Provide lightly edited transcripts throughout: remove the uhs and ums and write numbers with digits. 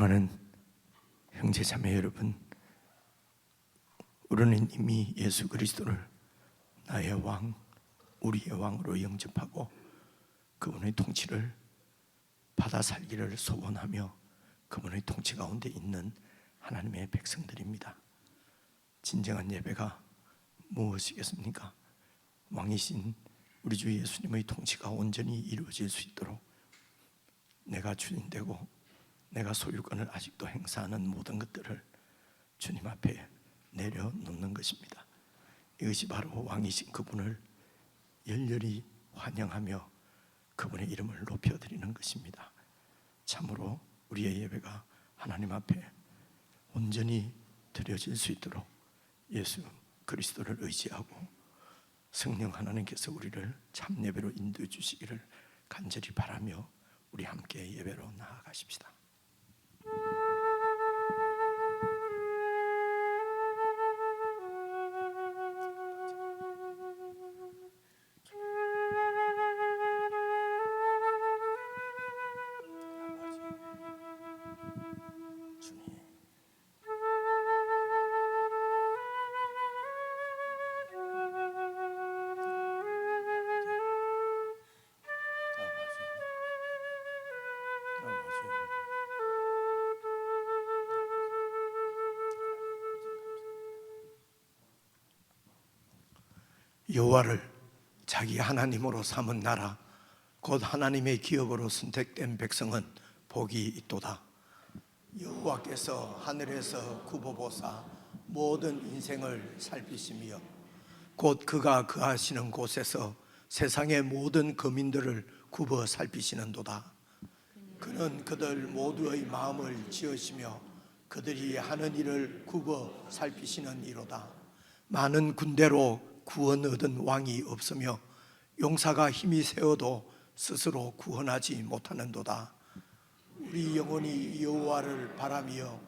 사랑하는 형제자매 여러분, 우리는 이미 예수 그리스도를 나의 왕, 우리의 왕으로 영접하고 그분의 통치를 받아 살기를 소원하며 그분의 통치 가운데 있는 하나님의 백성들입니다. 진정한 예배가 무엇이겠습니까? 왕이신 우리 주 예수님의 통치가 온전히 이루어질 수 있도록 내가 주인되고 내가 소유권을 아직도 행사하는 모든 것들을 주님 앞에 내려놓는 것입니다. 이것이 바로 왕이신 그분을 열렬히 환영하며 그분의 이름을 높여드리는 것입니다. 참으로 우리의 예배가 하나님 앞에 온전히 드려질 수 있도록 예수 그리스도를 의지하고 성령 하나님께서 우리를 참 예배로 인도해 주시기를 간절히 바라며 우리 함께 예배로 나아가십시다. 여호와를 자기 하나님으로 삼은 나라 곧 하나님의 기업으로 선택된 백성은 복이 있도다. 여호와께서 하늘에서 굽어보사 모든 인생을 살피시며 곧 그가 거하시는 곳에서 세상의 모든 거민들을 굽어 살피시는도다. 그는 그들 모두의 마음을 지으시며 그들이 하는 일을 굽어 살피시는 이로다. 많은 군대로 구원 얻은 왕이 없으며 용사가 힘이 세어도 스스로 구원하지 못하는도다. 우리 영혼이 여호와를 바라며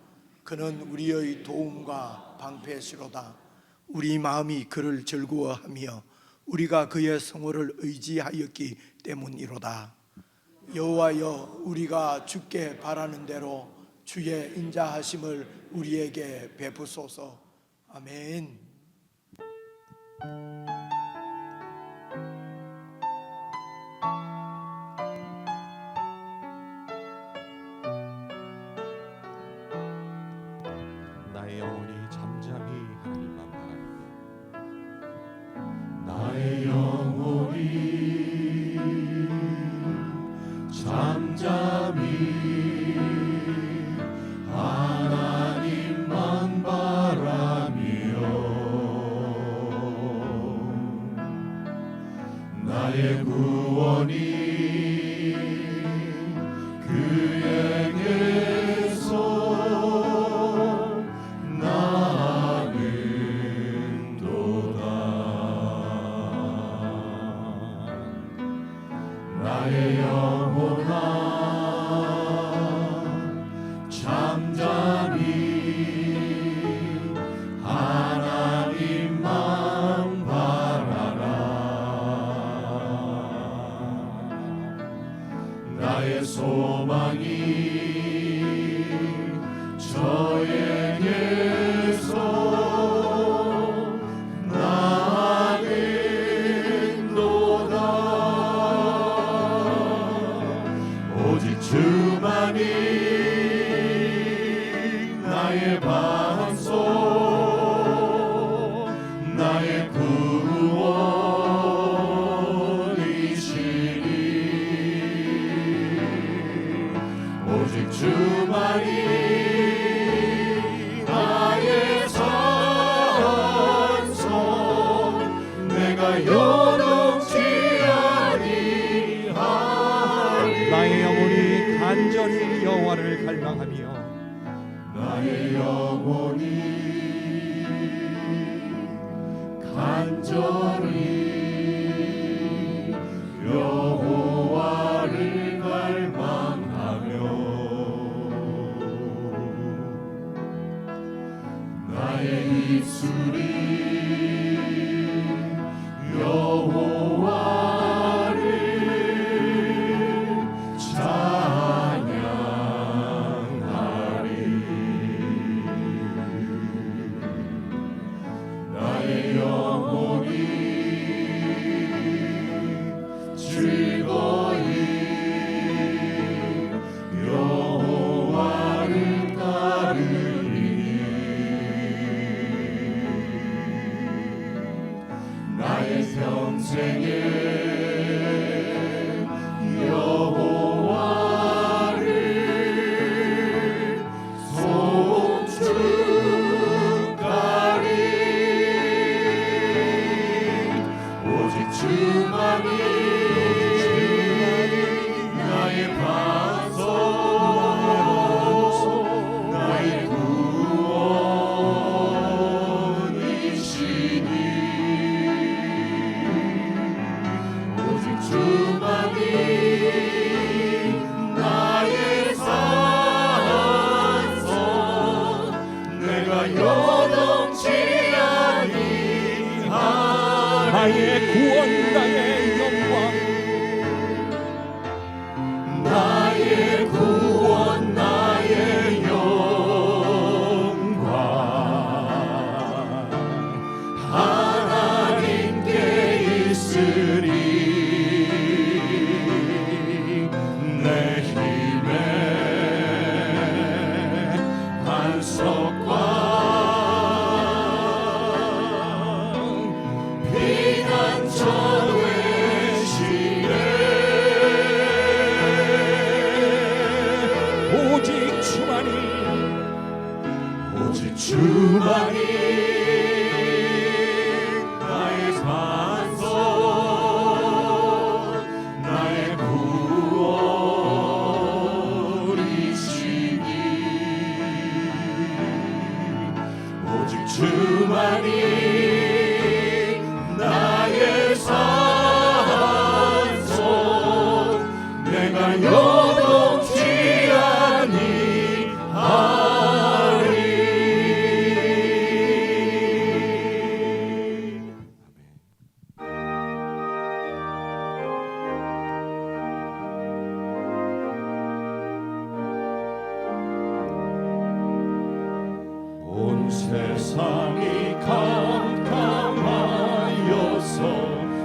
그는 우리의 도움과 방패시로다. 우리 마음이 그를 즐거워하며 우리가 그의 성호를 의지하였기 때문이로다. 여호와여, 우리가 주께 바라는 대로 주의 인자하심을 우리에게 베푸소서. 아멘. 나의 영혼이 잠잠히 하나님만 바라며 나의 영혼이 잠잠히 하나님만 바라며 나의 구원이 그에게서 나는도다. 나의 영혼아 잠잠히 하나님만 바라라. 나의 소망이 저에게서 나는도다. 오직 주만이 나의 반석 나의 구원이시니 오직 주만이 나의 산성 내가 요동치 아니하리. 나의 영혼이 간절히 여호와를 갈망하며 나의 영혼이 간절히 여호와를 갈망하며 나의 입술이 여호와를 찬양하리. 영혼이 즐거이 여호와를 따르리. 나의 평생에 여호와를 송축하리. 오직 주만이 나의 반석, 나의 구원이시니. 오직 주만이 나의 산성, 내가 요동치 아니하리. 나의 구원 나의 영광 나의 구원 나의 영광 하나님께 있으리. 내 힘의 반석과 피난처 되시네. 오직 주만이 오직 주만이 나의 반석, 나의 구원이시니. 오직 주만이 나의 산성, 내가 요동치 아니하리. 온 세상이 캄캄하여서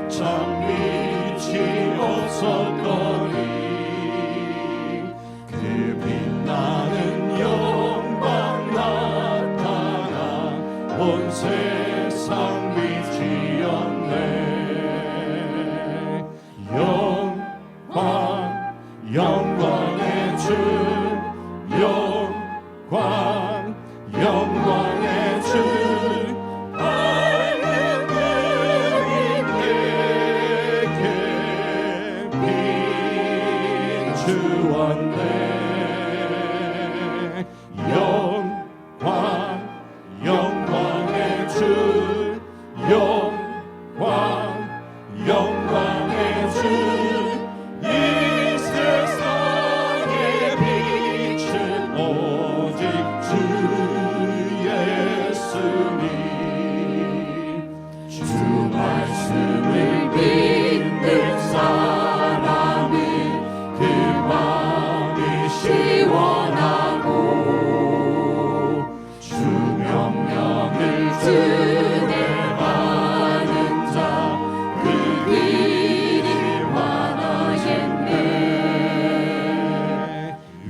참 빛이 없었더니 그 빛나는 영광 나타나 온 세상 빛이었네. 영광 영광의 주, 영광 영광의 주, 밝은 그림에게 비추었네. 영광 영광의 주, 영광 영광의 주, 이 세상의 빛은 오직 주 예수님. 주 말씀을 믿는 사람은 그 마음이 시원하고 주 명령을 준행하는 자 그 길이 환하겠네.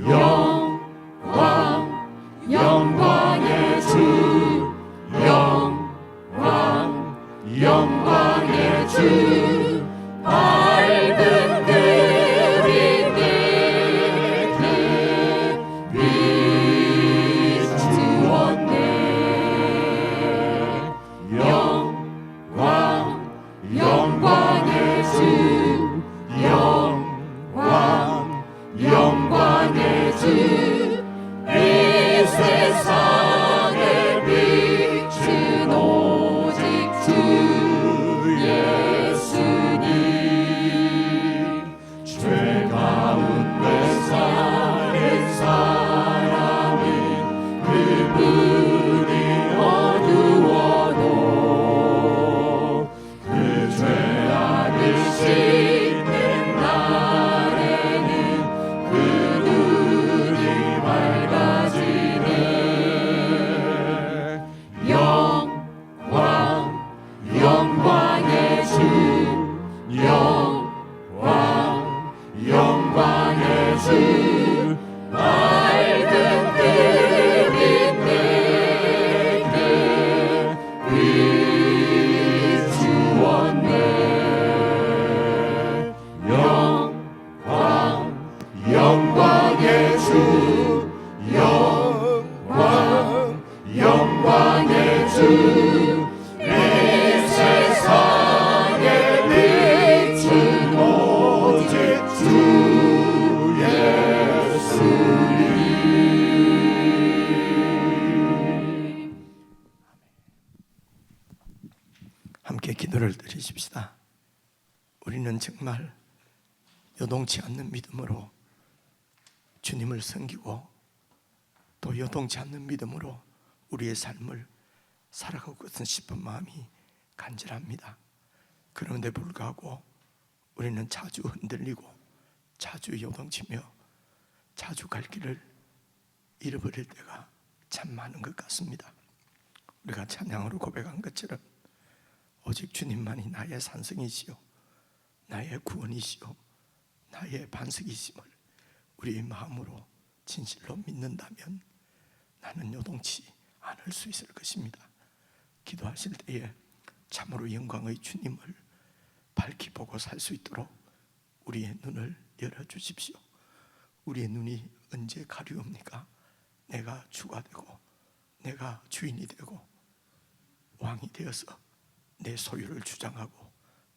영광 영광의 주, 영광 영광의 주, 밝은 그림 내게 비추었네. 영광 영광의 주, 영광 영광의 주, 이 세상의 빛은 오직 주 예수님. 죄 가운데 사는 사람은 그분이 어두워도 그 죄악을 씻는 날에는 그 눈이 밝아지네. 영광 함께 기도를 드리십시다. 우리는 정말 요동치 않는 믿음으로 주님을 섬기고 또 요동치 않는 믿음으로 우리의 삶을 살아가고 싶은 마음이 간절합니다. 그런데 불구하고 우리는 자주 흔들리고 자주 요동치며 자주 갈 길을 잃어버릴 때가 참 많은 것 같습니다. 우리가 찬양으로 고백한 것처럼 오직 주님만이 나의 산성이시요 나의 구원이시요 나의 반석이심을 우리의 마음으로 진실로 믿는다면 나는 요동치 않을 수 있을 것입니다. 기도하실 때에 참으로 영광의 주님을 밝히 보고 살 수 있도록 우리의 눈을 열어주십시오. 우리의 눈이 언제 가리웁니까? 내가 주가 되고 내가 주인이 되고 왕이 되어서 내 소유를 주장하고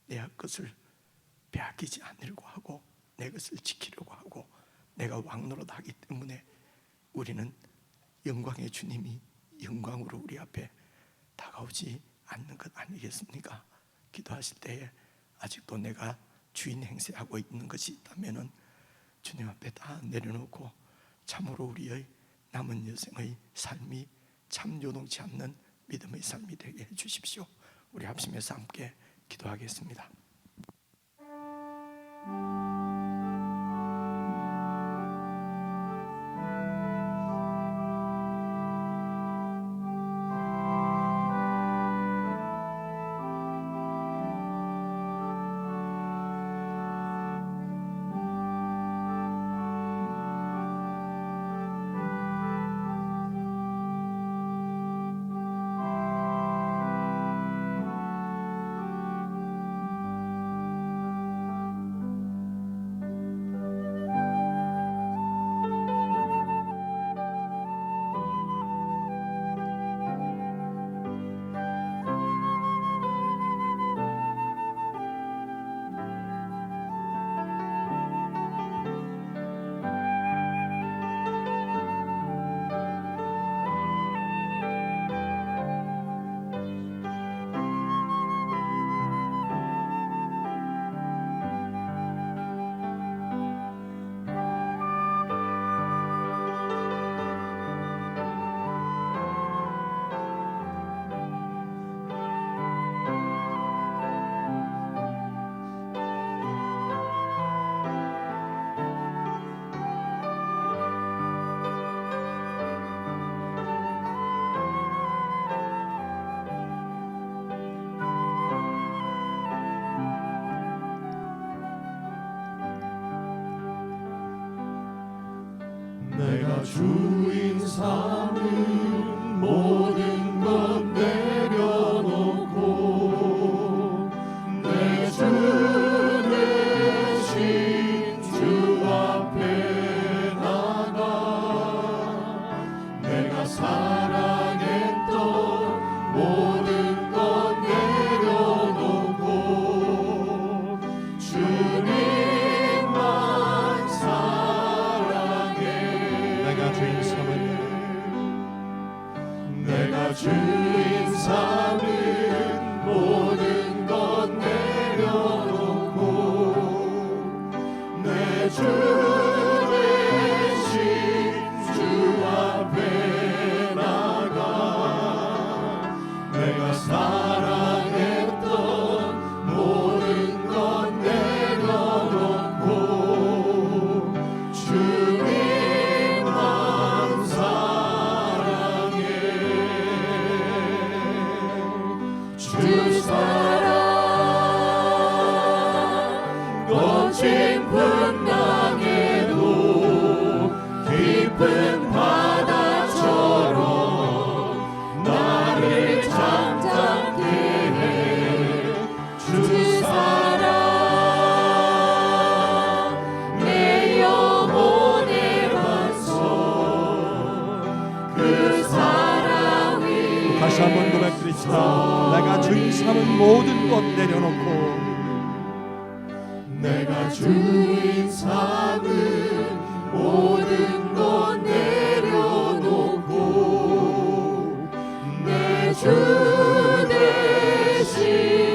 내 것을 빼앗기지 않으려고 하고 내 것을 지키려고 하고 내가 왕노릇 하기 때문에 우리는 영광의 주님이 영광으로 우리 앞에 다가오지 않는 것 아니겠습니까? 기도하실 때에 아직도 내가 주인 행세하고 있는 것이 있다면 주님 앞에 다 내려놓고 참으로 우리의 남은 여생의 삶이 참 요동치 않는 믿음의 삶이 되게 해주십시오. 우리 합심해서 함께 기도하겠습니다. 내가 주인 삼은 모든 것 내려놓고 내 주 대신 주 앞에 나가 내가 사랑했던 모든 것 내려놓고 주님만 내가 주인 삼은 모든 것 내려놓고 내 주 대신 주 앞에 나가 내가 사랑했던 모든 것 내려놓고 주님만 주 사랑 거친 풍랑에도 깊은 바다처럼 나를 잠잠케 해 주 사랑 내 영혼의 반석 그 사랑이 다시 한번 고백드립시다. 내가 주인 삼은 모든 것 내려놓고 내가 주인 삼은 모든 것 내려놓고 내 주 대신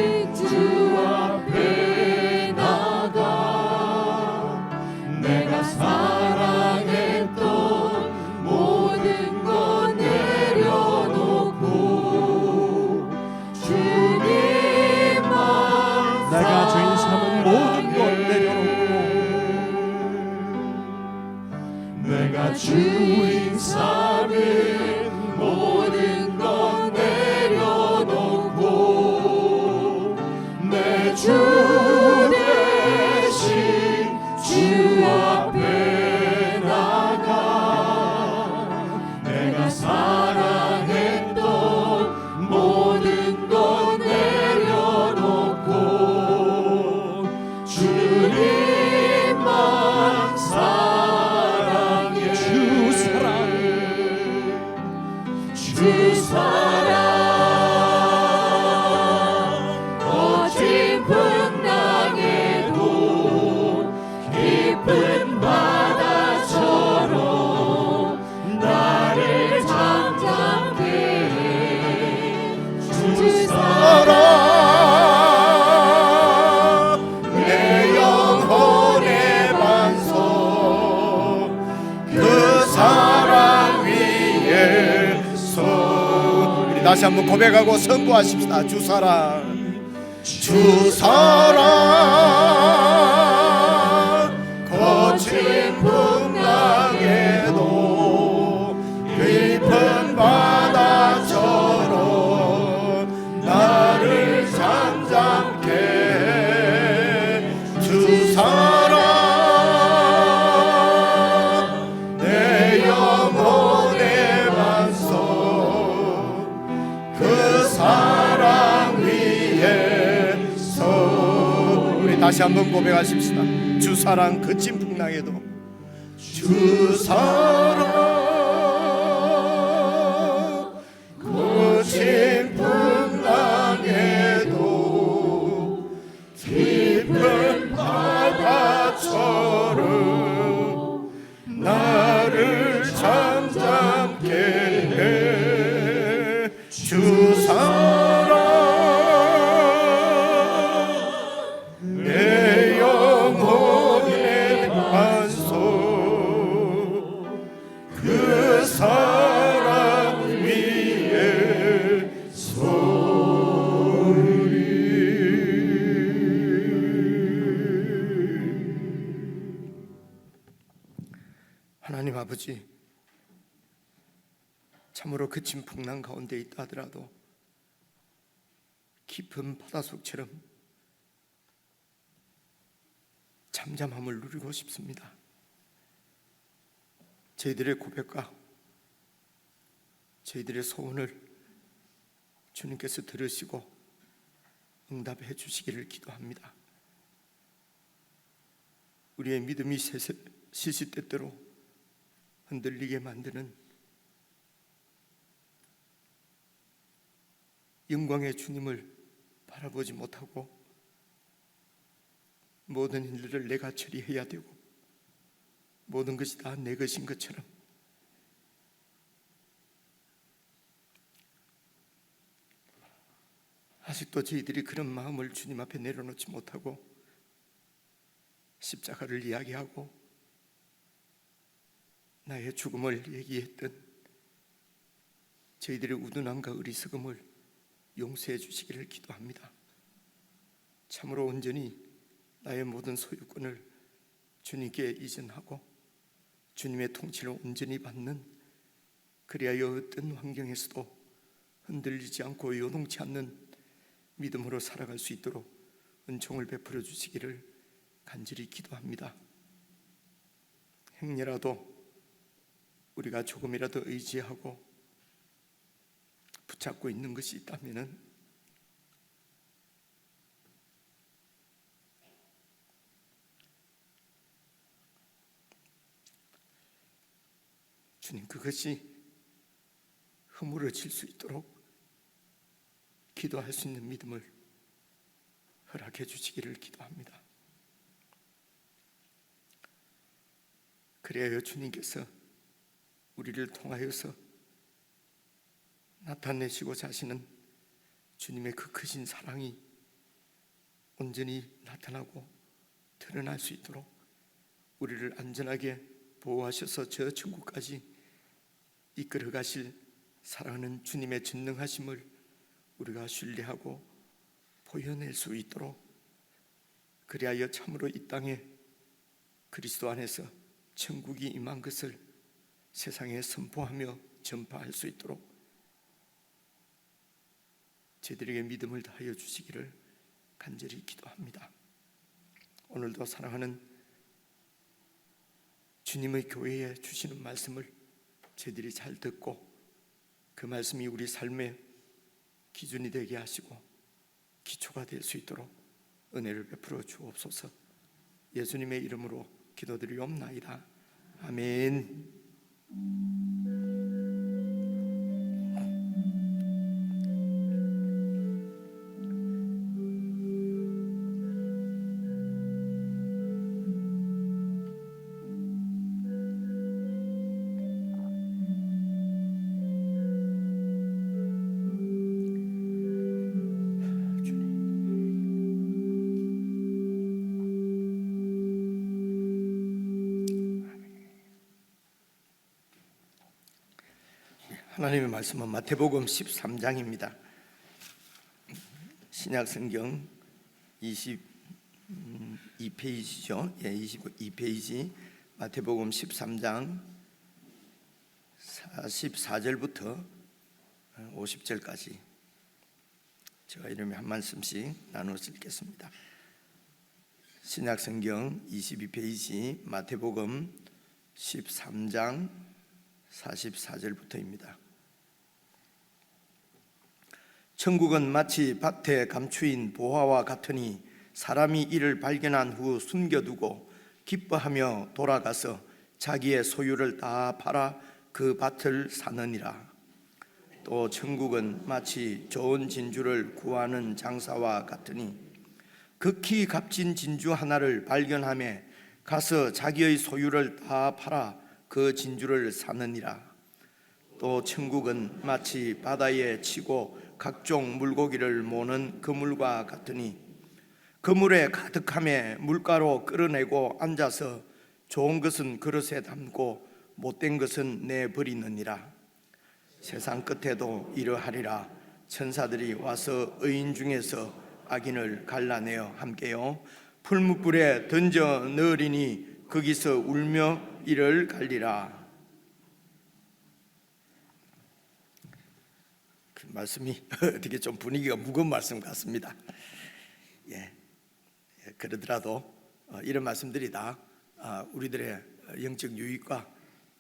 다시 한번 고백하고 선포하십시다. 주 사랑, 주 사랑, 거친 풍랑에도 깊은 바다처럼 나를 잠잠케 해. 주 사랑, 내 영혼의 반석, 그 사랑 위에서. 우리 다시 한번 고백하십시다. 주 사랑 거친 풍랑에도, 주 사랑 거친 풍랑에도 깊은 바다처럼 나를 잠잠케 해. 주 사랑, 내 영혼의 반석, 그 사랑 위에 서리. 하나님 아버지, 참으로 그친 풍랑 가운데 있다 하더라도 깊은 바닷속처럼 잠잠함을 누리고 싶습니다. 저희들의 고백과 저희들의 소원을 주님께서 들으시고 응답해 주시기를 기도합니다. 우리의 믿음이 시시때때로 흔들리게 만드는 영광의 주님을 바라보지 못하고 모든 일들을 내가 처리해야 되고 모든 것이 다 내 것인 것처럼 아직도 저희들이 그런 마음을 주님 앞에 내려놓지 못하고 십자가를 이야기하고 나의 죽음을 얘기했던 저희들의 우둔함과 어리석음을 용서해 주시기를 기도합니다. 참으로 온전히 나의 모든 소유권을 주님께 이전하고 주님의 통치를 온전히 받는, 그리하여 어떤 환경에서도 흔들리지 않고 요동치 않는 믿음으로 살아갈 수 있도록 은총을 베풀어 주시기를 간절히 기도합니다. 행여라도 우리가 조금이라도 의지하고 붙잡고 있는 것이 있다면은 주님, 그것이 허물어질 수 있도록 기도할 수 있는 믿음을 허락해 주시기를 기도합니다. 그래야 주님께서 우리를 통하여서 나타내시고자 하시는 주님의 그 크신 사랑이 온전히 나타나고 드러날 수 있도록 우리를 안전하게 보호하셔서 저 천국까지 이끌어 가실 사랑하는 주님의 전능하심을 우리가 신뢰하고 보여낼 수 있도록, 그리하여 참으로 이 땅에 그리스도 안에서 천국이 임한 것을 세상에 선포하며 전파할 수 있도록 저희들에게 믿음을 다하여 주시기를 간절히 기도합니다. 오늘도 사랑하는 주님의 교회에 주시는 말씀을 저희들이 잘 듣고 그 말씀이 우리 삶의 기준이 되게 하시고 기초가 될 수 있도록 은혜를 베풀어 주옵소서. 예수님의 이름으로 기도드리옵나이다. 아멘. 하나님의 말씀은 마태복음 13장입니다. 신약성경 22페이지죠. 22페이지 마태복음 13장 44절부터 50절까지 제가 이름에 한 말씀씩 나누어서 읽겠습니다. 신약성경 22페이지 마태복음 13장 44절부터입니다. 천국은 마치 밭에 감추인 보화와 같으니 사람이 이를 발견한 후 숨겨두고 기뻐하며 돌아가서 자기의 소유를 다 팔아 그 밭을 사느니라. 또 천국은 마치 좋은 진주를 구하는 장사와 같으니 극히 값진 진주 하나를 발견하며 가서 자기의 소유를 다 팔아 그 진주를 사느니라. 또 천국은 마치 바다에 치고 각종 물고기를 모는 그물과 같으니 그물에 가득함에 물가로 끌어내고 앉아서 좋은 것은 그릇에 담고 못된 것은 내버리느니라. 세상 끝에도 이러하리라. 천사들이 와서 의인 중에서 악인을 갈라내어 함께요 풀무불에 던져 넣으리니 거기서 울며 이를 갈리라. 그 말씀이 어떻게 좀 분위기가 무거운 말씀 같습니다. 그러더라도 이런 말씀들이 다 우리들의 영적 유익과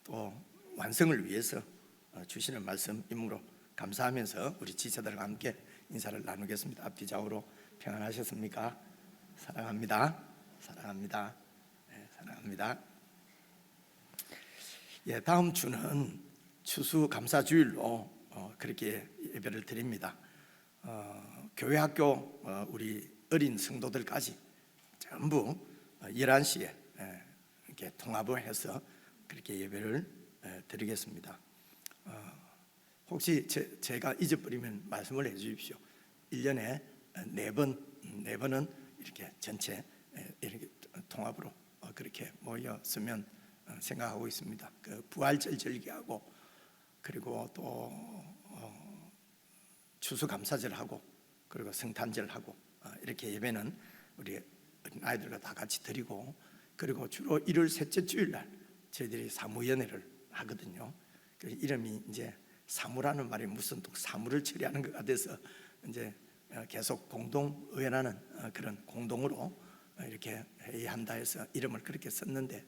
또 완성을 위해서 주시는 말씀이므로 감사하면서 우리 지체들과 함께 인사를 나누겠습니다. 앞뒤 좌우로 평안하셨습니까? 사랑합니다. 사랑합니다. 사랑합니다. 다음 주는 추수감사주일로 그렇게 예배를 드립니다. 교회 학교 우리 어린 성도들까지 전부 11시에 이렇게 통합을 해서 그렇게 예배를 드리겠습니다. 혹시 제가 잊어버리면 말씀을 해 주십시오. 1년에 4번은 이렇게 전체 이렇게 통합으로 그렇게 모였으면 생각하고 있습니다. 그 부활절 절기하고 그리고 또 추수감사절하고 그리고 성탄절하고 이렇게 예배는 우리 아이들과 다 같이 드리고 그리고 주로 1월 셋째 주일날 저희들이 사무연회를 하거든요. 그 이름이 이제 사무라는 말이 무슨 또 사무를 처리하는 것 같아서 이제 계속 공동의회라는 그런 공동으로 이렇게 회의한다 해서 이름을 그렇게 썼는데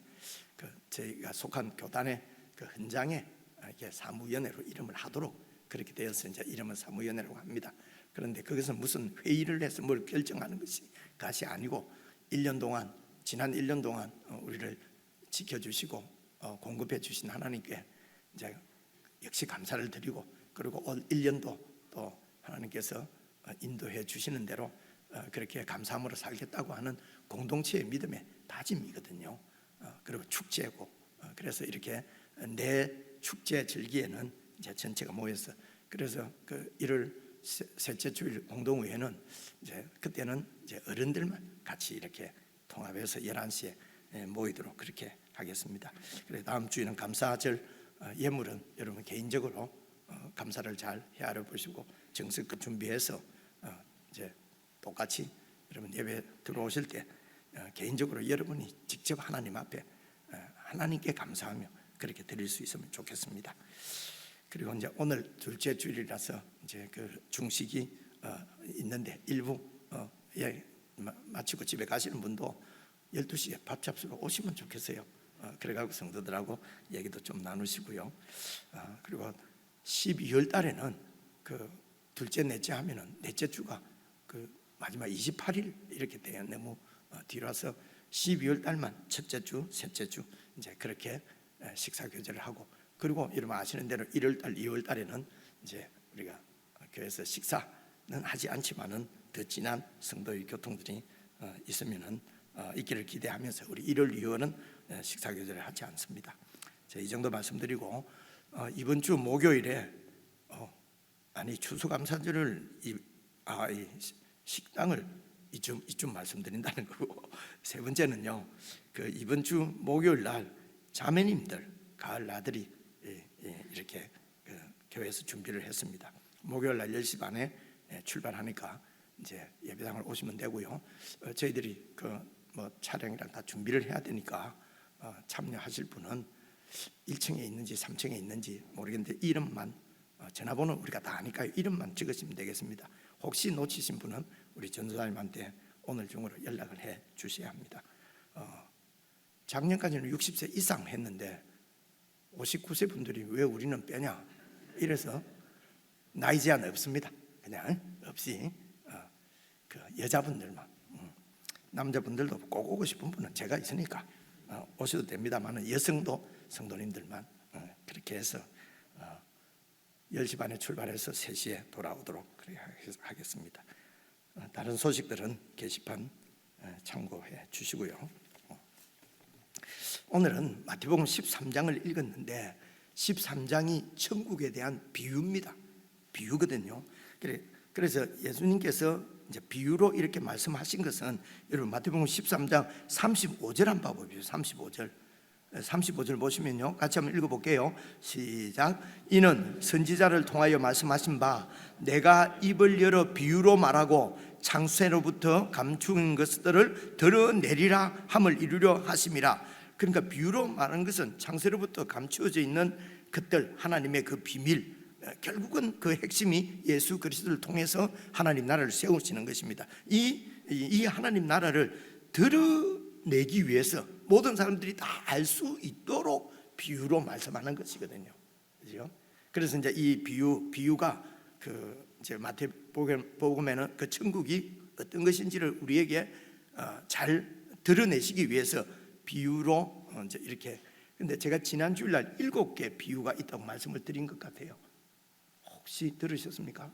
그 저희가 속한 교단의 그 헌장에 이렇게 사무연회로 이름을 하도록 그렇게 되어서 이제 이름은 사무연회라고 합니다. 그런데 그것은 무슨 회의를 해서 뭘 결정하는 것이 아니고 1년 동안 지난 1년 동안 우리를 지켜주시고 공급해 주신 하나님께 이제 역시 감사를 드리고 그리고 올 1년도 또 하나님께서 인도해 주시는 대로 그렇게 감사함으로 살겠다고 하는 공동체의 믿음의 다짐이거든요. 그리고 축제고 그래서 이렇게 내 축제 절기에는 이제 전체가 모여서 그래서 그 1월 셋째 주일 공동의회는 이제 그때는 이제 어른들만 같이 이렇게 통합해서 11시에 모이도록 그렇게 하겠습니다. 그래서 다음 주에는 감사절 예물은 여러분 개인적으로 감사를 잘 헤아려 보시고 정성껏 준비해서 이제 똑같이 여러분 예배 들어오실 때 개인적으로 여러분이 직접 하나님 앞에 하나님께 감사하며 그렇게 드릴 수 있으면 좋겠습니다. 그리고 이제 오늘 둘째 주일이라서 이제 그 중식이 있는데 일부 마치고 집에 가시는 분도 12시에 밥 잡수러 오시면 좋겠어요. 그래가지고 성도들하고 얘기도 좀 나누시고요. 그리고 12월 달에는 그 둘째 넷째 하면은 넷째 주가 그 마지막 28일 이렇게 돼요. 너무 뒤라서 12월 달만 첫째 주, 셋째 주 이제 그렇게 식사 교제를 하고 그리고 여러분 아시는 대로 1월 달, 2월 달에는 이제 우리가 교회에서 식사는 하지 않지만은 더 진한 성도의 교통들이 있으면은 있기를 기대하면서 우리 1월, 2월은 식사 교제를 하지 않습니다. 이 정도 말씀드리고 이번 주 목요일에 추수감사절을 이 식당을 이쯤 말씀드린다는 거고 세 번째는요 그 이번 주 목요일 날 자매님들 가을 나들이 이렇게 교회에서 준비를 했습니다. 목요일 날 10시 반에 출발하니까 이제 예배당을 오시면 되고요. 저희들이 뭐 촬영이랑 다 준비를 해야 되니까 참여하실 분은 1층에 있는지 3층에 있는지 모르겠는데 이름만 전화번호 우리가 다 아니까요. 이름만 적으시면 되겠습니다. 혹시 놓치신 분은 우리 전도사님한테 오늘 중으로 연락을 해 주셔야 합니다. 작년까지는 60세 이상 했는데 59세 분들이 왜 우리는 빼냐 이래서 나이 제한 없습니다. 그냥 없이 그 여자분들만, 남자분들도 꼭 오고 싶은 분은 제가 있으니까 오셔도 됩니다만 여성도 성도님들만 그렇게 해서 10시 반에 출발해서 3시에 돌아오도록 그렇게 하겠습니다. 다른 소식들은 게시판 참고해 주시고요. 오늘은 마태복음 13장을 읽었는데 13장이 천국에 대한 비유입니다. 비유거든요. 그래서 예수님께서 이제 비유로 이렇게 말씀하신 것은 여러분 마태복음 13장 35절 한번 봐보세요. 35절 보시면요, 같이 한번 읽어볼게요. 시작. 이는 선지자를 통하여 말씀하신 바 내가 입을 열어 비유로 말하고 창세로부터 감추는 것들을 드러내리라 함을 이루려 하심이라. 그러니까 비유로 말하는 것은 창세로부터 감추어져 있는 것들, 하나님의 그 비밀, 결국은 그 핵심이 예수 그리스도를 통해서 하나님 나라를 세우시는 것입니다. 이 하나님 나라를 드러내기 위해서 모든 사람들이 다 알 수 있도록 비유로 말씀하는 것이거든요. 그렇죠? 그래서 이제 이 비유가 그 이제 마태복음에는 그 천국이 어떤 것인지를 우리에게 잘 드러내시기 위해서 비유로 이제 이렇게. 근데 제가 지난 주일날 7개 비유가 있다고 말씀을 드린 것 같아요. 혹시 들으셨습니까?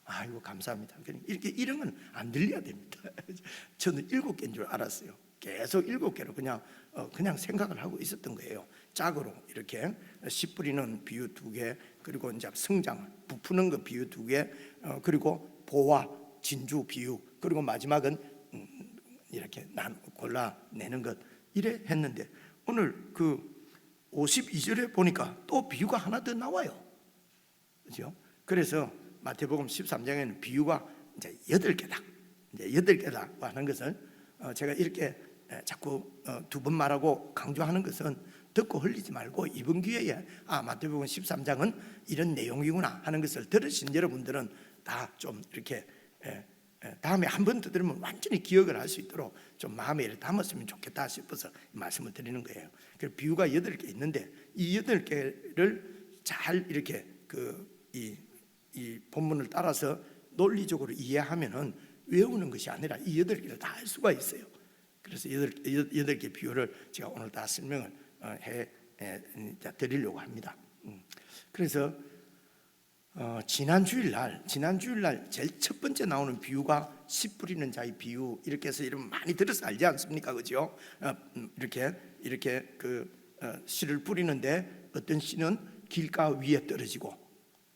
아이고 감사합니다. 이렇게 이런 건 안 들려야 됩니다. 저는 7개인 줄 알았어요. 계속 7개로 그냥 생각을 하고 있었던 거예요. 짝으로 이렇게 씨 뿌리는 비유 2개, 그리고 이제 성장 부푸는 거 비유 2개, 그리고 보화 진주 비유, 그리고 마지막은 이렇게 골라내는 것, 이래 했는데 오늘 그 52절에 보니까 또 비유가 하나 더 나와요. 그렇죠? 그래서 마태복음 13장에는 비유가 이제 8개다. 이제 8개다 하는 것을 제가 이렇게 자꾸 2번 말하고 강조하는 것은 듣고 흘리지 말고 이번 기회에 마태복음 13장은 이런 내용이구나 하는 것을 들으신 여러분들은 다 좀 이렇게 다음에 한 번 더 들으면 완전히 기억을 할 수 있도록 좀 마음에 담았으면 좋겠다 싶어서 말씀을 드리는 거예요. 그래서 비유가 8개 있는데 이 8개를 잘 이렇게 이 본문을 따라서 논리적으로 이해하면은 외우는 것이 아니라 이 8개를 다 할 수가 있어요. 그래서 8개 비유를 제가 오늘 다 설명을 해 드리려고 합니다. 그래서 지난 주일날 제일 첫 번째 나오는 비유가 씨 뿌리는 자의 비유, 이렇게 해서 이름 많이 들어서 알지 않습니까? 그죠? 이렇게 그 씨를 뿌리는데 어떤 씨는 길가 위에 떨어지고,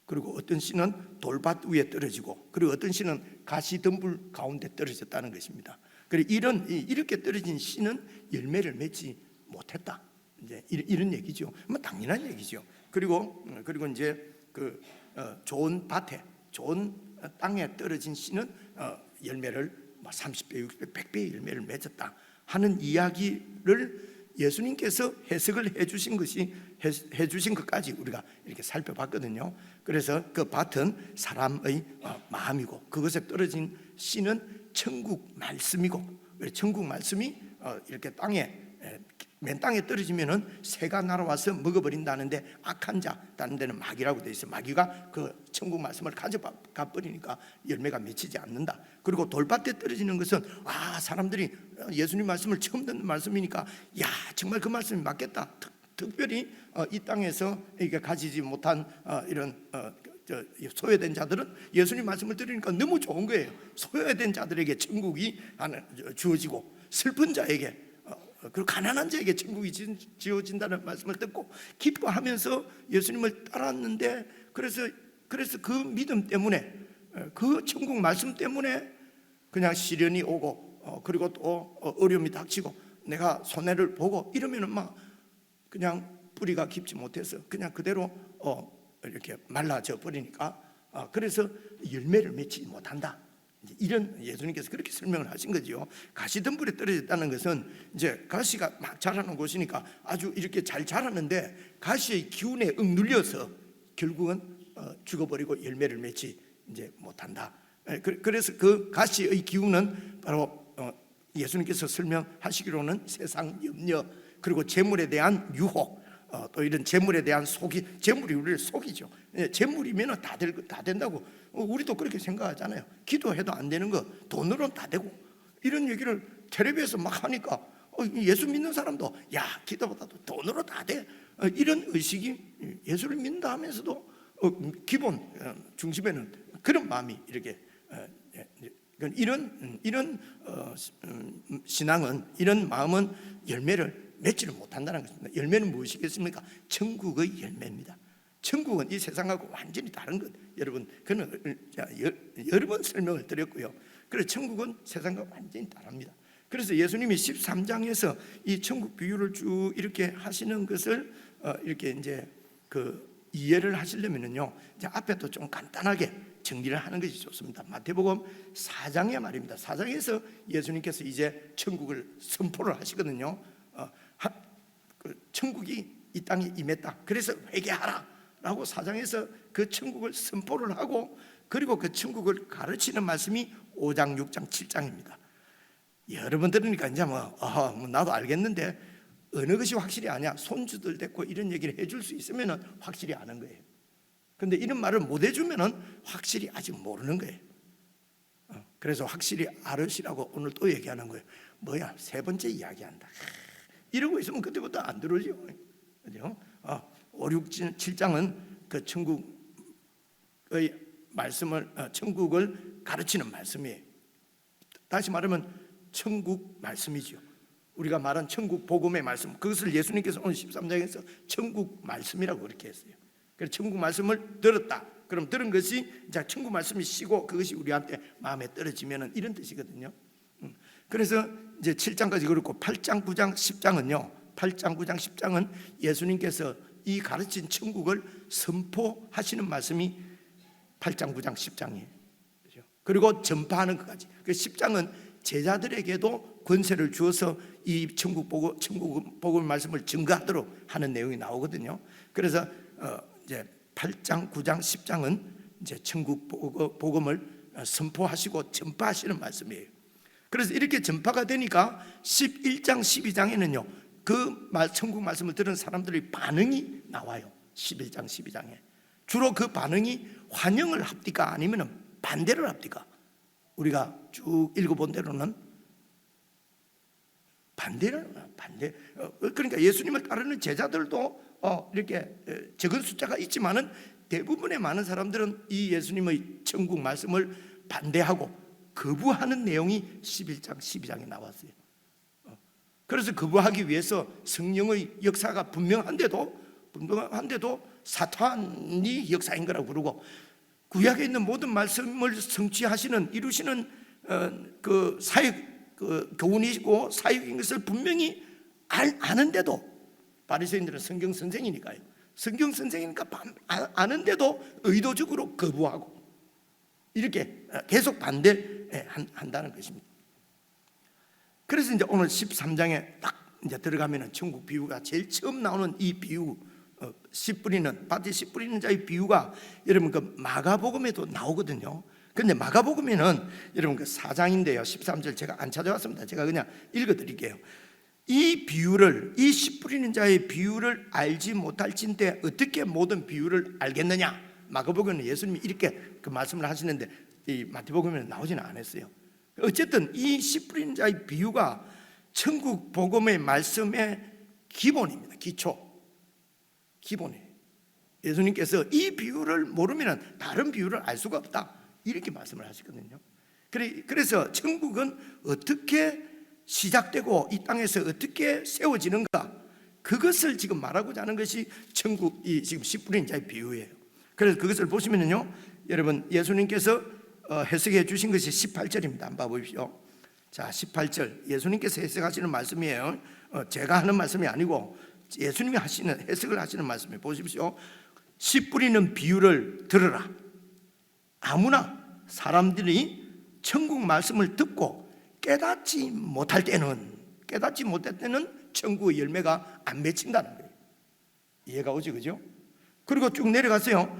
그리고 어떤 씨는 돌밭 위에 떨어지고, 그리고 어떤 씨는 가시덤불 가운데 떨어졌다는 것입니다. 그리고 이렇게 떨어진 씨는 열매를 맺지 못했다. 이제 이런 얘기죠. 뭐 당연한 얘기죠. 그리고 이제 그 좋은 밭에, 좋은 땅에 떨어진 씨는 열매를 30배, 60배, 100배의 열매를 맺었다 하는 이야기를 예수님께서 해석을 해주신 것까지 우리가 이렇게 살펴봤거든요. 그래서 그 밭은 사람의 마음이고, 그것에 떨어진 씨는 천국 말씀이고, 천국 말씀이 이렇게 맨 땅에 떨어지면은 새가 날아와서 먹어버린다는데, 악한 자, 다른 데는 마귀라고 되어 있어요. 마귀가 그 천국 말씀을 가져가 버리니까 열매가 맺히지 않는다. 그리고 돌밭에 떨어지는 것은 사람들이 예수님 말씀을 처음 듣는 말씀이니까 정말 그 말씀이 맞겠다. 특별히 이 땅에서 이게 가지지 못한 이런 소외된 자들은 예수님 말씀을 들으니까 너무 좋은 거예요. 소외된 자들에게 천국이 주어지고, 슬픈 자에게, 그리고 가난한 자에게 천국이 지어진다는 말씀을 듣고 기뻐하면서 예수님을 따랐는데, 그래서 그 믿음 때문에, 그 천국 말씀 때문에 그냥 시련이 오고, 그리고 또 어려움이 닥치고 내가 손해를 보고 이러면은 막 그냥 뿌리가 깊지 못해서 그냥 그대로 이렇게 말라져 버리니까 그래서 열매를 맺지 못한다. 이런 예수님께서 그렇게 설명을 하신 거죠. 가시덤불에 떨어졌다는 것은 이제 가시가 막 자라는 곳이니까 아주 이렇게 잘 자라는데 가시의 기운에 억눌려서 결국은 죽어버리고 열매를 맺지 이제 못한다. 그래서 그 가시의 기운은 바로 예수님께서 설명하시기로는 세상 염려, 그리고 재물에 대한 유혹, 또 이런 재물에 대한 속이, 재물이 우리를 속이죠. 재물이면 다 된다고 우리도 그렇게 생각하잖아요. 기도해도 안 되는 거 돈으로는 다 되고, 이런 얘기를 텔레비에서 막 하니까 예수 믿는 사람도 야, 기도보다도 돈으로 다 돼, 이런 의식이 예수를 믿는다 하면서도 기본 중심에는 그런 마음이 이렇게 이런 신앙은, 이런 마음은 열매를 맺지를 못한다는 것입니다. 열매는 무엇이겠습니까? 천국의 열매입니다. 천국은 이 세상하고 완전히 다른 것. 여러분, 그는 여러 번 설명을 드렸고요. 그래서 천국은 세상과 완전히 다릅니다. 그래서 예수님이 13장에서 이 천국 비유를 쭉 이렇게 하시는 것을 이렇게 이제 그 이해를 하시려면요, 이제 앞에도 좀 간단하게 정리를 하는 것이 좋습니다. 마태복음 4장의 말입니다. 4장에서 예수님께서 이제 천국을 선포를 하시거든요. 천국이 이 땅에 임했다. 그래서 회개하라 라고 4장에서 그 천국을 선포를 하고, 그리고 그 천국을 가르치는 말씀이 5장, 6장, 7장입니다. 여러분 들으니까 이제 나도 알겠는데 어느 것이 확실히 아냐, 손주들 됐고 이런 얘기를 해줄 수 있으면 확실히 아는 거예요. 근데 이런 말을 못 해주면 확실히 아직 모르는 거예요. 그래서 확실히 알으시라고 오늘 또 얘기하는 거예요. 뭐야, 세 번째 이야기한다. 이러고 있으면 그때부터 안 들어오죠. 그죠? 5, 6, 7장은 그 천국의 말씀을, 천국을 가르치는 말씀이에요. 다시 말하면 천국 말씀이죠. 우리가 말한 천국 복음의 말씀, 그것을 예수님께서 오늘 13장에서 천국 말씀이라고 그렇게 했어요. 그래서 천국 말씀을 들었다. 그럼 들은 것이 이제 천국 말씀이 시고 그것이 우리한테 마음에 떨어지면은 이런 뜻이거든요. 그래서 이제 7장까지 그렇고 8장, 9장, 10장은요. 8장, 9장, 10장은 예수님께서 이 가르친 천국을 선포하시는 말씀이 8장, 9장, 10장이에요. 그리고 전파하는 것까지. 그 10장은 제자들에게도 권세를 주어서 이 천국 복음 말씀을 증거하도록 하는 내용이 나오거든요. 그래서 이제 8장, 9장, 10장은 이제 천국 복음을 선포하시고 전파하시는 말씀이에요. 그래서 이렇게 전파가 되니까 11장, 12장에는요 그 천국 말씀을 들은 사람들의 반응이 나와요. 11장, 12장에 주로 그 반응이 환영을 합니까? 아니면 반대를 합니까? 우리가 쭉 읽어본 대로는 반대. 그러니까 예수님을 따르는 제자들도 이렇게 적은 숫자가 있지만은 대부분의 많은 사람들은 이 예수님의 천국 말씀을 반대하고 거부하는 내용이 11장, 12장에 나왔어요. 그래서 거부하기 위해서 성령의 역사가 분명한데도 사탄이 역사인 거라고 부르고, 구약에 있는 모든 말씀을 성취하시는, 이루시는 그 사역, 그 교훈이고 사역인 것을 분명히 아는데도, 바리새인들은 성경 선생이니까요. 성경 선생이니까 아는데도 의도적으로 거부하고 이렇게 계속 반대한다는 것입니다. 그래서 이제 오늘 13장에 딱 이제 들어가면은 천국 비유가 제일 처음 나오는 이 비유, 씨 뿌리는, 밭에 씨 뿌리는 자의 비유가 여러분 그 마가복음에도 나오거든요. 근데 마가복음에는 여러분 그 4장인데요 13절 제가 안 찾아왔습니다. 제가 그냥 읽어드릴게요. 이 비유를, 이 씨 뿌리는 자의 비유를 알지 못할진대 어떻게 모든 비유를 알겠느냐. 마가복음에는 예수님이 이렇게 그 말씀을 하시는데 이 마태복음에는 나오지는 않았어요. 어쨌든 이 씨 뿌리는 자의 비유가 천국 복음의 말씀의 기본입니다. 기본이에요. 예수님께서 이 비유를 모르면 다른 비유를 알 수가 없다, 이렇게 말씀을 하시거든요. 그래서 천국은 어떻게 시작되고 이 땅에서 어떻게 세워지는가, 그것을 지금 말하고자 하는 것이 천국이 지금 씨 뿌리는 자의 비유예요. 그래서 그것을 보시면요, 여러분 예수님께서 해석해 주신 것이 18절입니다. 한번 봐보십시오. 자, 18절 예수님께서 해석하시는 말씀이에요. 제가 하는 말씀이 아니고 예수님이 하시는, 해석을 하시는 말씀이에요. 보십시오. 씨 뿌리는 비유를 들으라. 아무나 사람들이 천국 말씀을 듣고 깨닫지 못할 때는 천국의 열매가 안 맺힌다는 거예요. 이해가 오지, 그죠? 그리고 쭉 내려가세요.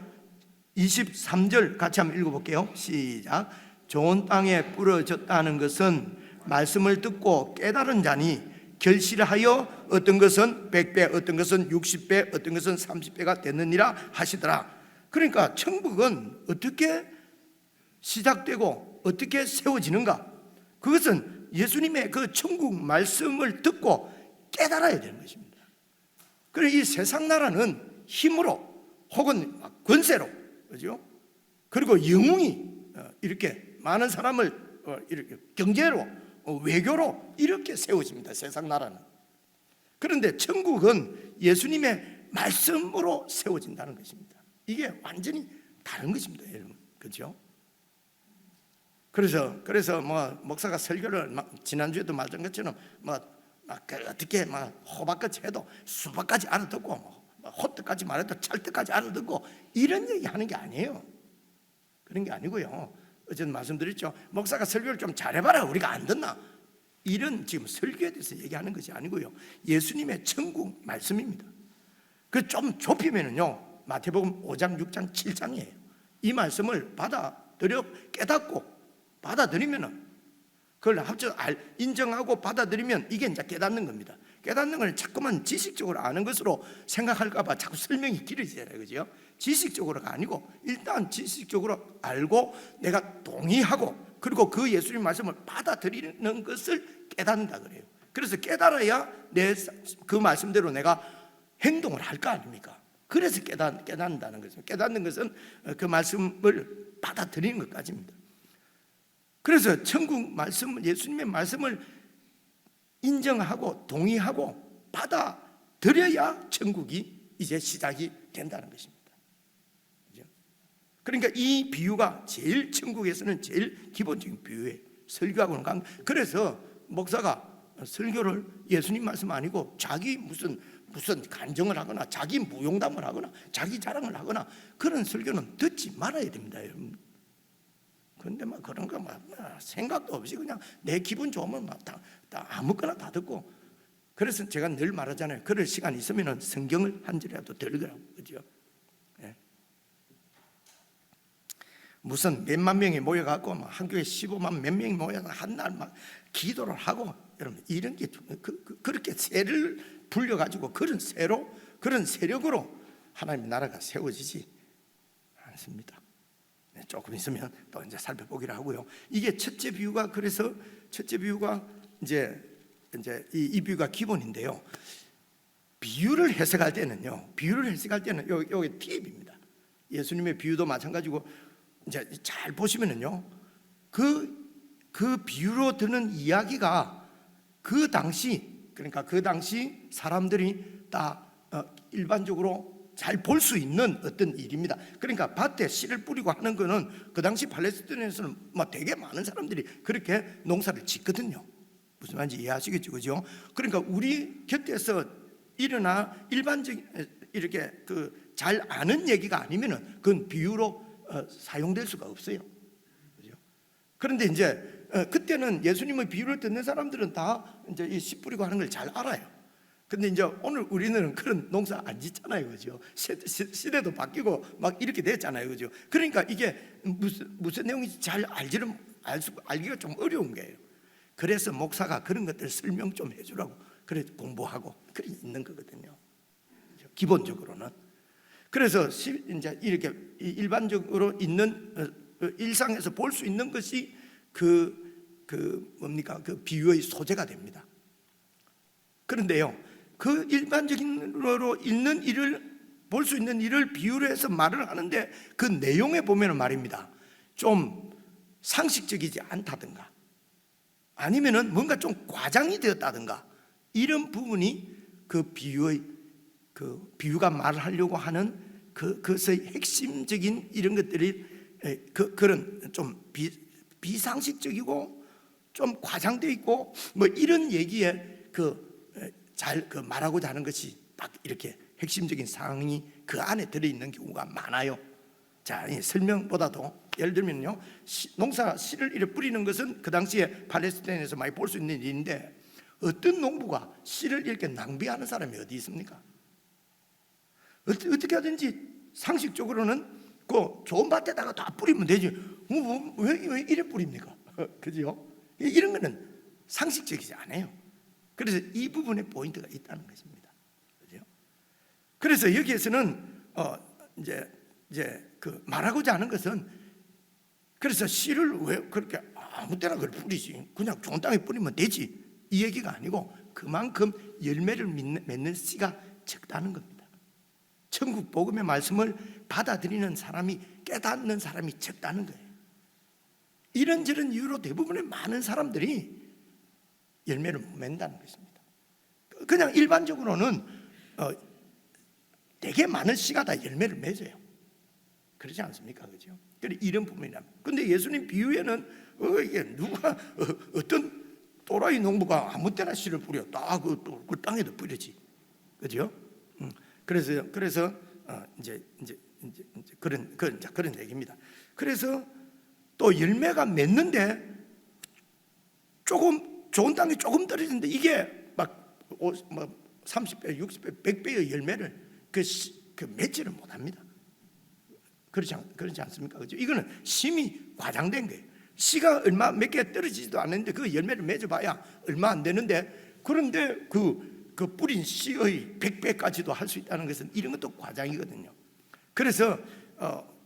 23절 같이 한번 읽어볼게요. 시작. 좋은 땅에 뿌려졌다는 것은 말씀을 듣고 깨달은 자니 결실하여 어떤 것은 100배, 어떤 것은 60배, 어떤 것은 30배가 됐느니라 하시더라. 그러니까 천국은 어떻게 시작되고 어떻게 세워지는가? 그것은 예수님의 그 천국 말씀을 듣고 깨달아야 되는 것입니다. 그래서 이 세상 나라는 힘으로 혹은 권세로, 그죠? 그리고 영웅이 이렇게 많은 사람을 이렇게 경제로, 외교로 이렇게 세워집니다. 세상 나라는. 그런데 천국은 예수님의 말씀으로 세워진다는 것입니다. 이게 완전히 다른 것입니다, 여러분. 그렇죠? 그래서 뭐 목사가 설교를 지난주에도 말한 것처럼 어떻게 호박같이 해도 수박까지 알아듣고 호떡까지 말해도 찰떡까지 알아듣고 이런 얘기 하는 게 아니에요. 그런 게 아니고요. 어제도 말씀드렸죠. 목사가 설교를 좀 잘해봐라, 우리가 안 듣나, 이런 지금 설교에 대해서 얘기하는 것이 아니고요. 예수님의 천국 말씀입니다. 그 좀 좁히면은요, 마태복음 5장, 6장, 7장이에요. 이 말씀을 받아들여 깨닫고 받아들이면은 그걸 합쳐 인정하고 받아들이면 이게 이제 깨닫는 겁니다. 깨닫는 걸 자꾸만 지식적으로 아는 것으로 생각할까봐 자꾸 설명이 길어지잖아요, 그죠? 지식적으로가 아니고 일단 지식적으로 알고 내가 동의하고 그리고 그 예수님 말씀을 받아들이는 것을 깨닫는다 그래요. 그래서 깨달아야 그 말씀대로 내가 행동을 할 거 아닙니까? 그래서 깨닫는다는 거죠. 깨닫는 것은 그 말씀을 받아들이는 것까지입니다. 그래서 천국 말씀, 예수님의 말씀을 인정하고 동의하고 받아들여야 천국이 이제 시작이 된다는 것입니다. 그렇죠? 그러니까 이 비유가 제일 천국에서는 제일 기본적인 비유예요. 설교하고는 그래서 목사가 설교를 예수님 말씀 아니고 자기 무슨 간정을 하거나 자기 무용담을 하거나 자기 자랑을 하거나 그런 설교는 듣지 말아야 됩니다, 여러분. 그런데 그런 거 생각도 없이 그냥 내 기분 좋으면 다 아무거나 다 듣고. 그래서 제가 늘 말하잖아요. 그럴 시간 있으면 성경을 한 절이라도 더 읽으라고, 그죠? 예. 무슨 몇만 명이 모여갖고 한 교회 15만 몇 명이 모여서 한 날 기도를 하고, 여러분 이런 게 그렇게 세를 불려가지고 그런 세력으로 하나님의 나라가 세워지지 않습니다. 조금 있으면 또 이제 살펴보기로 하고요. 이게 첫째 비유가, 그래서 첫째 비유가 이제 이 비유가 기본인데요. 비유를 해석할 때는 여기 팁입니다. 예수님의 비유도 마찬가지고 이제 잘 보시면은요, 그 비유로 드는 이야기가 그 당시 사람들이 다 일반적으로 잘 볼 수 있는 어떤 일입니다. 그러니까 밭에 씨를 뿌리고 하는 거는 그 당시 팔레스타인에서는 되게 많은 사람들이 그렇게 농사를 짓거든요. 무슨 말인지 이해하시겠죠, 그죠? 그러니까 우리 곁에서 일어나 일반적인 이렇게 잘 아는 얘기가 아니면은 그건 비유로 사용될 수가 없어요, 그죠? 그런데 이제 그때는 예수님의 비유를 듣는 사람들은 다 이제 이 씨 뿌리고 하는 걸 잘 알아요. 근데 이제 오늘 우리는 그런 농사 안 짓잖아요, 그죠? 시대도 바뀌고 이렇게 됐잖아요, 그죠? 그러니까 이게 무슨 내용인지 잘 알기가 좀 어려운 거예요. 그래서 목사가 그런 것들 설명 좀 해주라고 그래 공부하고 그래 있는 거거든요, 그죠? 기본적으로는. 그래서 이제 이렇게 일반적으로 있는 일상에서 볼 수 있는 것이 뭡니까? 그 비유의 소재가 됩니다. 그런데요, 그 일반적인으로 있는 일을 볼 수 있는 일을 비유로 해서 말을 하는데 그 내용에 보면은 말입니다, 좀 상식적이지 않다든가 아니면은 뭔가 좀 과장이 되었다든가 이런 부분이 그 비유가 말하려고 하는 그것의 핵심적인 이런 것들이 그런 좀 비상식적이고 좀 과장되어 있고 이런 얘기에 잘 말하고자 하는 것이 딱 이렇게 핵심적인 사항이 그 안에 들어있는 경우가 많아요. 자, 이 설명보다도 예를 들면요, 농사 씨를 이렇게 뿌리는 것은 그 당시에 팔레스타인에서 많이 볼 수 있는 일인데, 어떤 농부가 씨를 이렇게 낭비하는 사람이 어디 있습니까? 어떻게 하든지 상식적으로는 그 좋은 밭에다가 다 뿌리면 되지. 왜 이래 뿌립니까? 그죠? 이런 거는 상식적이지 않아요. 그래서 이 부분에 포인트가 있다는 것입니다. 그죠? 그래서 여기에서는 이제 그 말하고자 하는 것은, 그래서 씨를 왜 그렇게 아무 때나 그걸 뿌리지, 그냥 좋은 땅에 뿌리면 되지, 이 얘기가 아니고 그만큼 열매를 맺는 씨가 적다는 겁니다. 천국 복음의 말씀을 받아들이는 사람이, 깨닫는 사람이 적다는 거예요. 이런저런 이유로 대부분의 많은 사람들이 열매를 못 맺는다는 것입니다. 그냥 일반적으로는 되게 많은 씨가 다 열매를 맺어요. 그렇지 않습니까? 그죠? 이런 부분이랍니다. 근데 예수님 비유에는 이게 누가 어떤 또라이 농부가 아무 때나 씨를 뿌려 딱 그 땅에도 뿌리지, 그죠? 그래서 이제 그런 얘기입니다. 그래서 또 열매가 맺는데 조금 좋은 땅이 조금 떨어지는데 이게 막 30배, 60배, 100배의 열매를 맺지를 못합니다. 그렇지 않습니까? 그죠? 이거는 심히 과장된 거예요. 씨가 얼마 몇 개 떨어지지도 않는데 그 열매를 맺어봐야 얼마 안 되는데, 그런데 그 뿌린 씨의 100배까지도 할 수 있다는 것은 이런 것도 과장이거든요. 그래서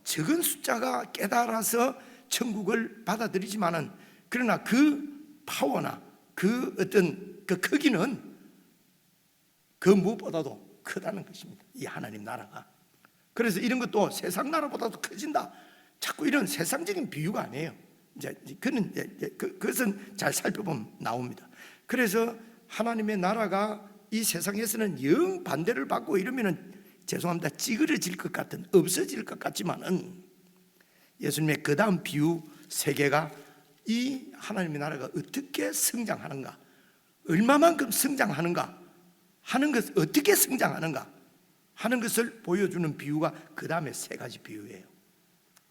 적은 숫자가 깨달아서 천국을 받아들이지만은, 그러나 그 파워나 그 어떤 그 크기는 그 무엇보다도 크다는 것입니다. 이 하나님 나라가. 그래서 이런 것도 세상 나라보다도 커진다, 자꾸 이런 세상적인 비유가 아니에요. 그것은 잘 살펴보면 나옵니다. 그래서 하나님의 나라가 이 세상에서는 영 반대를 받고 이러면은, 죄송합니다, 찌그러질 것 같은, 없어질 것 같지만은, 예수님의 그 다음 비유 세 개가 이 하나님의 나라가 어떻게 성장하는가, 얼마만큼 성장하는가 하는 것, 어떻게 성장하는가 하는 것을 보여주는 비유가 그 다음에 세 가지 비유예요.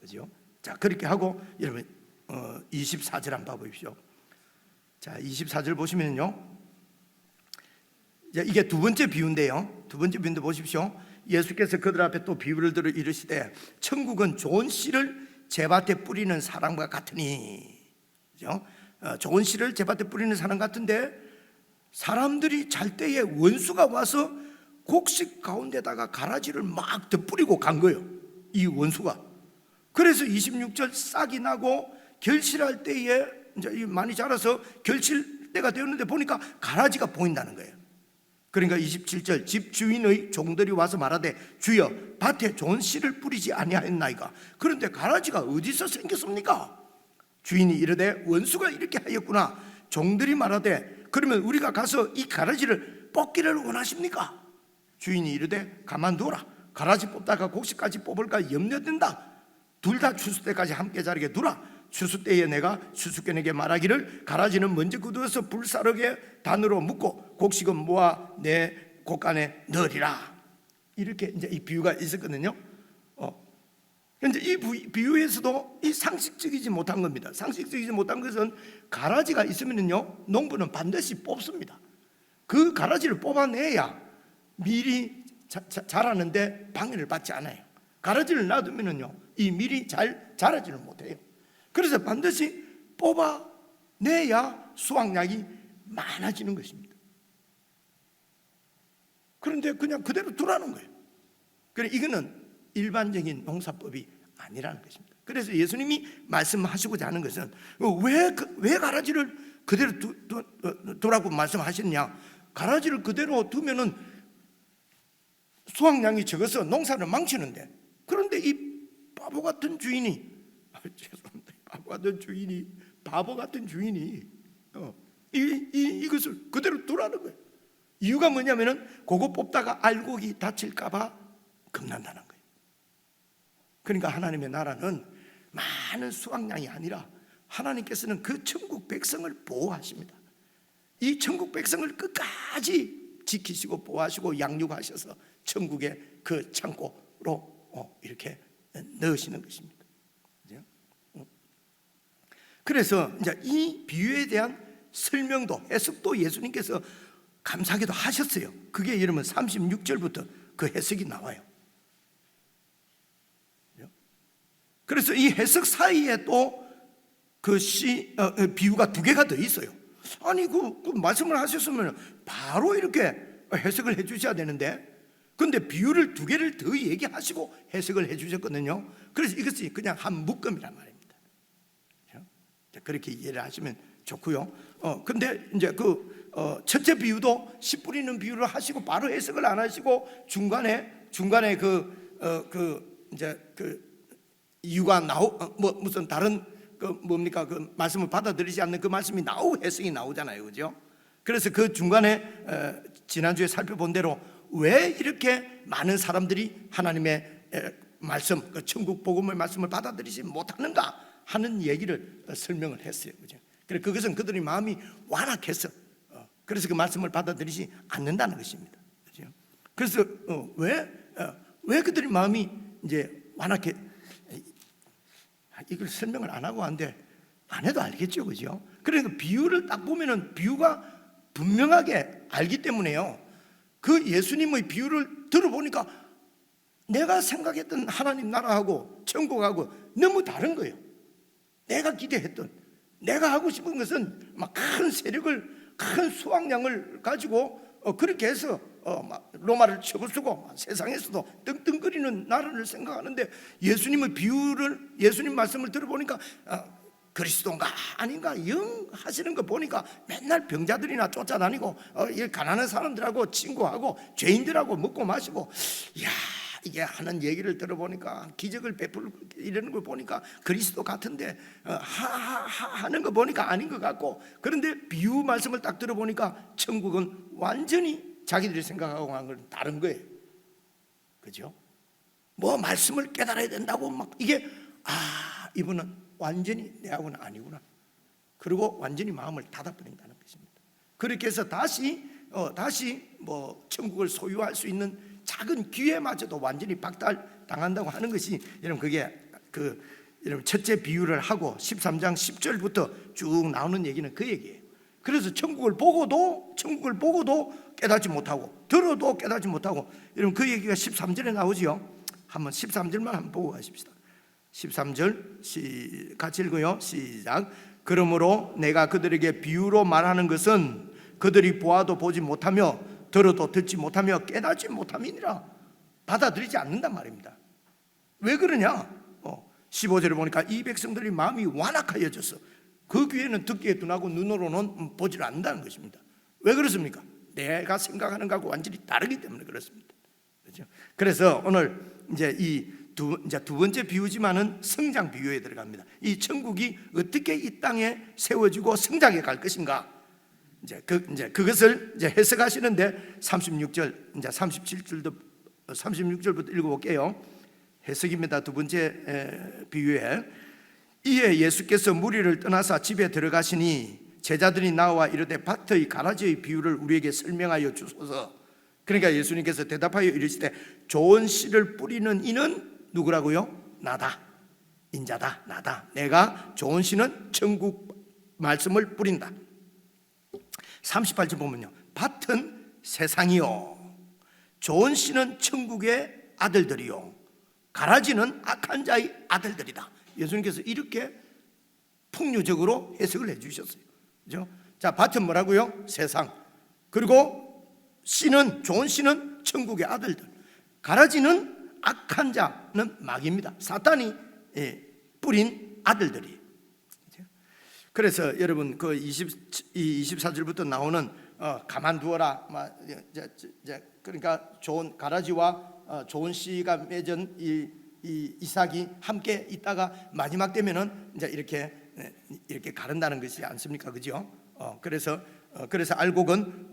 그죠? 자, 그렇게 하고 여러분 24절 한번 봐보십시오. 자, 24절 보시면요, 이게 두 번째 비유인데요, 두 번째 비유인데 보십시오. 예수께서 그들 앞에 또 비유를 들어 이르시되, 천국은 좋은 씨를 제밭에 뿌리는 사람과 같으니, 그죠? 좋은 씨를 제밭에 뿌리는 사람 같은데, 사람들이 잘 때에 원수가 와서 곡식 가운데다가 가라지를 막 덧뿌리고 간 거예요, 이 원수가. 그래서 26절 싹이 나고 결실할 때에 이제 많이 자라서 결실 때가 되었는데 보니까 가라지가 보인다는 거예요. 그러니까 27절 집 주인의 종들이 와서 말하되, 주여 밭에 좋은 씨를 뿌리지 아니하였나이까. 그런데 가라지가 어디서 생겼습니까? 주인이 이르되, 원수가 이렇게 하였구나. 종들이 말하되, 그러면 우리가 가서 이 가라지를 뽑기를 원하십니까? 주인이 이르되, 가만두어라. 가라지 뽑다가 곡식까지 뽑을까 염려된다. 둘 다 추수 때까지 함께 자르게 두라. 추수 때에 내가 추수꾼에게 말하기를, 가라지는 먼저 거두어서 불사르게 단으로 묶고 곡식은 모아 내 곳간에 넣으리라. 이렇게 이제 이 비유가 있었거든요. 그런데 이 비유에서도 이 상식적이지 못한 겁니다. 상식적이지 못한 것은, 가라지가 있으면요, 농부는 반드시 뽑습니다. 그 가라지를 뽑아내야 밀이 자라는데 방해를 받지 않아요. 가라지를 놔두면요, 이 밀이 잘 자라지를 못해요. 그래서 반드시 뽑아내야 수확량이 많아지는 것입니다. 그런데 그냥 그대로 두라는 거예요. 그래, 이거는 일반적인 농사법이 아니라는 것입니다. 그래서 예수님이 말씀하시고자 하는 것은, 왜 가라지를 그대로 두라고 말씀하셨냐? 가라지를 그대로 두면은 수확량이 적어서 농사를 망치는데, 그런데 이 바보 같은 주인이, 죄송합니다, 바보 같은 주인이 이것을 그대로 두라는 거예요. 이유가 뭐냐면은, 그거 뽑다가 알곡이 다칠까봐 겁난다는 거예요. 그러니까 하나님의 나라는 많은 수확량이 아니라, 하나님께서는 그 천국 백성을 보호하십니다. 이 천국 백성을 끝까지 지키시고 보호하시고 양육하셔서 천국의 그 창고로 이렇게 넣으시는 것입니다. 그죠? 그래서 이제 이 비유에 대한 설명도 해석도 예수님께서 감사하게도 하셨어요. 그게 여러분 36절부터 그 해석이 나와요. 그래서 이 해석 사이에 또 그 비유가 두 개가 더 있어요. 아니 그 말씀을 하셨으면 바로 이렇게 해석을 해 주셔야 되는데, 근데 비유를 두 개를 더 얘기하시고 해석을 해 주셨거든요. 그래서 이것이 그냥 한 묶음이란 말입니다. 그렇게 이해를 하시면 좋고요. 근데 이제 첫째 비유도 씨 뿌리는 비유를 하시고 바로 해석을 안 하시고 중간에 이제 이유가 무슨 다른 그 말씀을 받아들이지 않는 그 말씀이 나오고 해석이 나오잖아요, 그죠? 그래서 그 중간에 지난주에 살펴본 대로 왜 이렇게 많은 사람들이 하나님의 말씀, 그 천국 복음의 말씀을 받아들이지 못하는가 하는 얘기를 설명을 했어요, 그죠? 그래서 그것은 그들의 마음이 완악해서 그래서 그 말씀을 받아들이지 않는다는 것입니다, 그죠? 그래서 왜 그들의 마음이 이제 완악해? 이걸 설명을 안 하고 한데 안 해도 알겠죠, 그죠? 그러니까 비유를 딱 보면은 비유가 분명하게 알기 때문에요. 그 예수님의 비유를 들어보니까 내가 생각했던 하나님 나라하고 천국하고 너무 다른 거예요. 내가 기대했던, 내가 하고 싶은 것은 막 큰 세력을, 큰 수확량을 가지고 그렇게 해서 로마를 쳐부수고 세상에서도 떵떵거리는 나라를 생각하는데, 예수님의 비유를, 예수님 말씀을 들어보니까 그리스도인가 아닌가 영 하시는 거 보니까 맨날 병자들이나 쫓아다니고 가난한 사람들하고 친구하고 죄인들하고 먹고 마시고, 이야, 이게 하는 얘기를 들어보니까 기적을 베풀 이러는 걸 보니까 그리스도 같은데 하는 거 보니까 아닌 것 같고, 그런데 비유 말씀을 딱 들어보니까 천국은 완전히 자기들이 생각하고 한 건 다른 거예요, 그죠? 뭐 말씀을 깨달아야 된다고 막 이게 이분은 완전히 내하고는 아니구나, 그리고 완전히 마음을 닫아버린다는 것입니다. 그렇게 해서 다시 뭐 천국을 소유할 수 있는 작은 기회마저도 완전히 박탈당한다고 하는 것이, 여러분 그게 여러분 첫째 비유를 하고 13장 10절부터 쭉 나오는 얘기는 그 얘기예요. 그래서 천국을 보고도 깨닫지 못하고, 들어도 깨닫지 못하고, 여러분 그 얘기가 13절에 나오지요. 한번 13절만 한번 보고 가십시다. 13절 같이 읽어요. 시작. 그러므로 내가 그들에게 비유로 말하는 것은 그들이 보아도 보지 못하며 들어도 듣지 못하며 깨닫지 못함이니라. 받아들이지 않는단 말입니다. 왜 그러냐? 15절에 보니까 이 백성들이 마음이 완악하여졌어. 그 귀에는 듣기에 둔하고 눈으로는 보지를 않는다는 것입니다. 왜 그렇습니까? 내가 생각하는 것하고 완전히 다르기 때문에 그렇습니다. 그렇죠? 그래서 오늘 이제 두 번째 비유지만은 성장 비유에 들어갑니다. 이 천국이 어떻게 이 땅에 세워지고 성장해 갈 것인가? 이제 그것을 이제 해석하시는데 36절, 이제 36절부터 읽어볼게요. 해석입니다. 두 번째 비유에, 이에 예수께서 무리를 떠나사 집에 들어가시니 제자들이 나와 이르되 밭의 가라지의 비유를 우리에게 설명하여 주소서. 그러니까 예수님께서 대답하여 이르시되 좋은 씨를 뿌리는 이는 누구라고요? 나다, 인자다, 나다. 내가 좋은 씨는 천국 말씀을 뿌린다. 38절 보면요, 밭은 세상이요, 좋은 씨는 천국의 아들들이요, 가라지는 악한 자의 아들들이다. 예수님께서 이렇게 풍류적으로 해석을 해주셨어요, 그죠? 자, 밭은 뭐라고요? 세상. 그리고 씨는, 좋은 씨는 천국의 아들들, 가라지는 악한 자는 마귀입니다. 사탄이 뿌린 아들들이. 그래서 여러분 그 24절부터 나오는 가만두어라, 그러니까 좋은 가라지와 좋은 씨가 맺은 이 이삭이 함께 있다가 마지막 되면은 이제 이렇게 가른다는 것이 않습니까, 그죠? 그래서 알곡은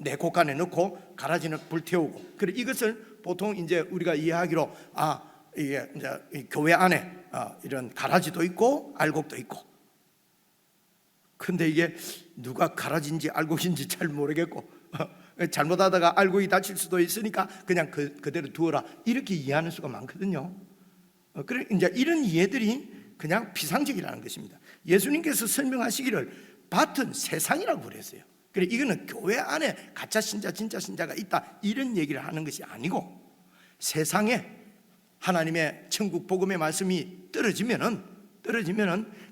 내 곡간에 넣고 가라지는 불태우고, 그래 이것을 보통 이제 우리가 이해하기로 이게 이제 교회 안에 이런 가라지도 있고 알곡도 있고, 근데 이게 누가 가라지인지 알곡인지 잘 모르겠고 잘못하다가 알곡이 다칠 수도 있으니까 그냥 그대로 두어라, 이렇게 이해하는 수가 많거든요. 그래 이제 이런 이해들이 그냥 피상적이라는 것입니다. 예수님께서 설명하시기를 밭은 세상이라고 그랬어요. 그래 이거는 교회 안에 가짜 신자 진짜 신자가 있다, 이런 얘기를 하는 것이 아니고, 세상에 하나님의 천국 복음의 말씀이 떨어지면은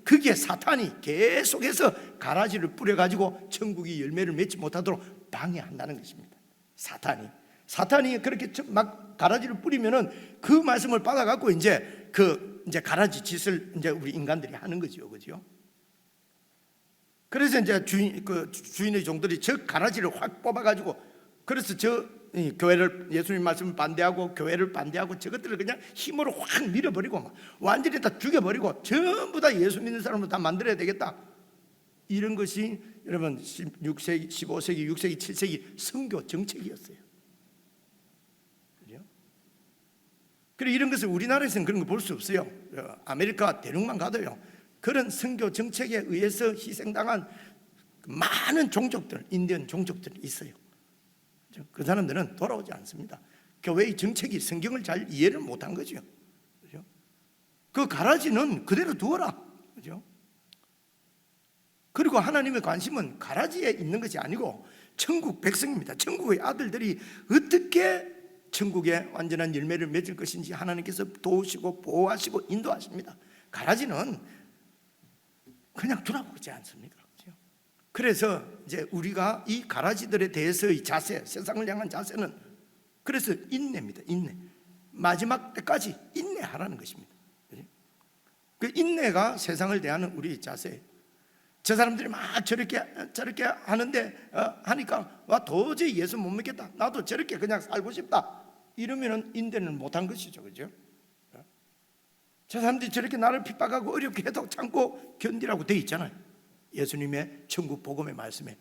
거기에 사탄이 계속해서 가라지를 뿌려가지고 천국이 열매를 맺지 못하도록 방해한다는 것입니다. 사탄이 그렇게 막 가라지를 뿌리면은 그 말씀을 받아갖고 이제 가라지 짓을 이제 우리 인간들이 하는 거죠, 그죠? 그래서 이제 주인의 종들이 저 가라지를 확 뽑아가지고, 그래서 교회를, 예수님 말씀을 반대하고 교회를 반대하고 저것들을 그냥 힘으로 확 밀어버리고 막 완전히 다 죽여버리고 전부 다 예수 믿는 사람으로 다 만들어야 되겠다, 이런 것이 여러분 16세기, 15세기, 6세기, 7세기 선교 정책이었어요. 그죠? 그래 이런 것을 우리나라에서는 그런 거 볼 수 없어요. 아메리카 대륙만 가도요, 그런 선교 정책에 의해서 희생당한 많은 종족들, 인디언 종족들이 있어요. 그 사람들은 돌아오지 않습니다. 교회의 정책이 성경을 잘 이해를 못한 거죠. 그죠? 그 가라지는 그대로 두어라. 그죠? 그리고 하나님의 관심은 가라지에 있는 것이 아니고 천국 백성입니다. 천국의 아들들이 어떻게 천국에 완전한 열매를 맺을 것인지 하나님께서 도우시고 보호하시고 인도하십니다. 가라지는 그냥 두라고 그러지 않습니까? 그래서 이제 우리가 이 가라지들에 대해서의 자세, 세상을 향한 자세는 그래서 인내입니다. 인내. 마지막 때까지 인내하라는 것입니다. 그 인내가 세상을 대하는 우리의 자세예요. 저 사람들이 막 저렇게 하는데 하니까 와 도저히 예수 못 믿겠다, 나도 저렇게 그냥 살고 싶다, 이러면은 인내는 못한 것이죠, 그죠? 저 사람들이 저렇게 나를 핍박하고 어렵게 해도 참고 견디라고 돼 있잖아요. 예수님의 천국 복음의 말씀에,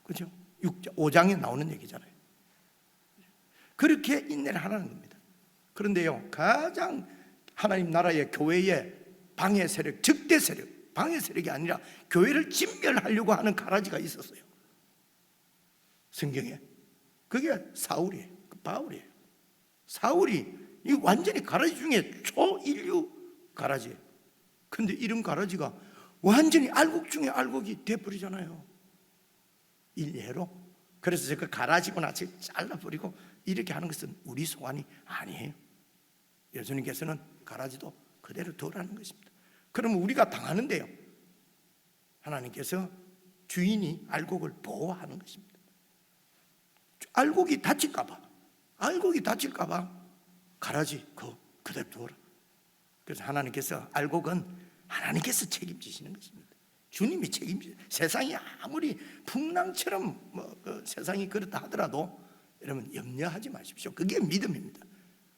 그죠? 5장에 나오는 얘기잖아요. 그렇게 인내를 하라는 겁니다. 그런데요, 가장 하나님 나라의 교회의 방해 세력, 적대 세력, 방해 세력이 아니라 교회를 진멸하려고 하는 가라지가 있었어요, 성경에. 그게 사울이에요. 바울이에요. 사울이 이 완전히 가라지 중에 초인류 가라지예요. 근데 이런 가라지가 완전히 알곡 중에 알곡이 돼버리잖아요, 일례로. 그래서 그 가라지고 나서 잘라버리고 이렇게 하는 것은 우리 소관이 아니에요. 예수님께서는 가라지도 그대로 두라는 것입니다. 그러면 우리가 당하는데요, 하나님께서 주인이 알곡을 보호하는 것입니다. 알곡이 다칠까봐 가라지 그대로 두어라. 그래서 하나님께서 알곡은 하나님께서 책임지시는 것입니다. 주님이 책임지세요. 세상이 아무리 풍랑처럼 세상이 그렇다 하더라도 여러분 염려하지 마십시오. 그게 믿음입니다.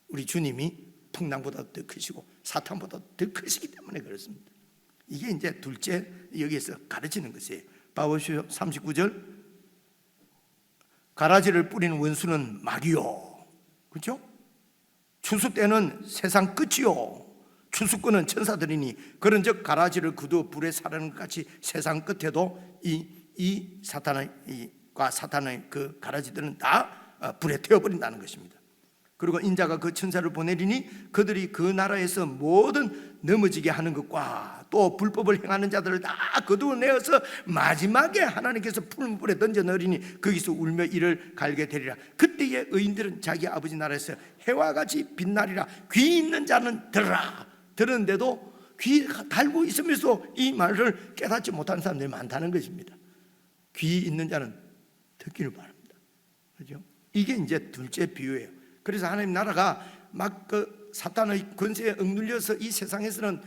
우리 주님이 풍랑보다 더 크시고 사탄보다 더 크시기 때문에 그렇습니다. 이게 이제 둘째 여기에서 가르치는 것이에요. 봐보시오. 39절. 가라지를 뿌리는 원수는 마귀요, 그렇죠? 추수 때는 세상 끝이요, 추수꾼은 천사들이니 그런즉 가라지를 그도 불에 사르는 것 같이 세상 끝에도 이 사탄의 그 가라지들은 다 불에 태워버린다는 것입니다. 그리고 인자가 그 천사를 보내리니 그들이 그 나라에서 모든 넘어지게 하는 것과 또 불법을 행하는 자들을 다 거두어내어서 마지막에 하나님께서 푸른 불에 던져 넣으리니 거기서 울며 이를 갈게 되리라. 그때의 의인들은 자기 아버지 나라에서 해와 같이 빛나리라. 귀 있는 자는 들으라. 들었는데도 귀 달고 있으면서 이 말을 깨닫지 못하는 사람들이 많다는 것입니다. 귀 있는 자는 듣기를 바랍니다. 그렇죠? 이게 이제 둘째 비유예요. 그래서 하나님 나라가 막 그 사탄의 권세에 억눌려서 이 세상에서는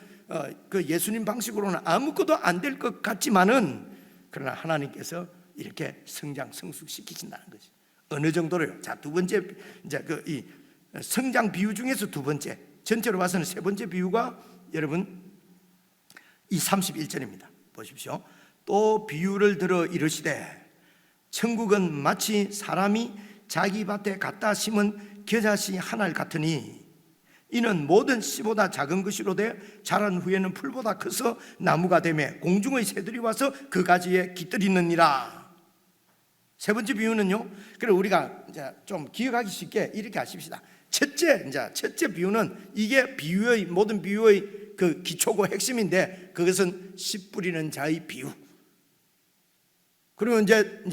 그 예수님 방식으로는 아무것도 안 될 것 같지만은, 그러나 하나님께서 이렇게 성장 성숙시키신다는 것이 어느 정도로요? 자, 두 번째 이제 그 이 성장 비유 중에서 두 번째, 전체로 봐서는 세 번째 비유가 여러분 이 31절입니다. 보십시오. 또 비유를 들어 이르시되 천국은 마치 사람이 자기 밭에 갖다 심은 겨자씨 하나를 같으니 이는 모든 씨보다 작은 것이로되 자란 후에는 풀보다 커서 나무가 되매 공중의 새들이 와서 그 가지에 깃들이느니라. 세 번째 비유는요. 그래 우리가 이제 좀 기억하기 쉽게 이렇게 하십시다. 첫째 비유는 이게 비유의 모든 비유의 그 기초고 핵심인데 그것은 씨 뿌리는 자의 비유. 그리고 이제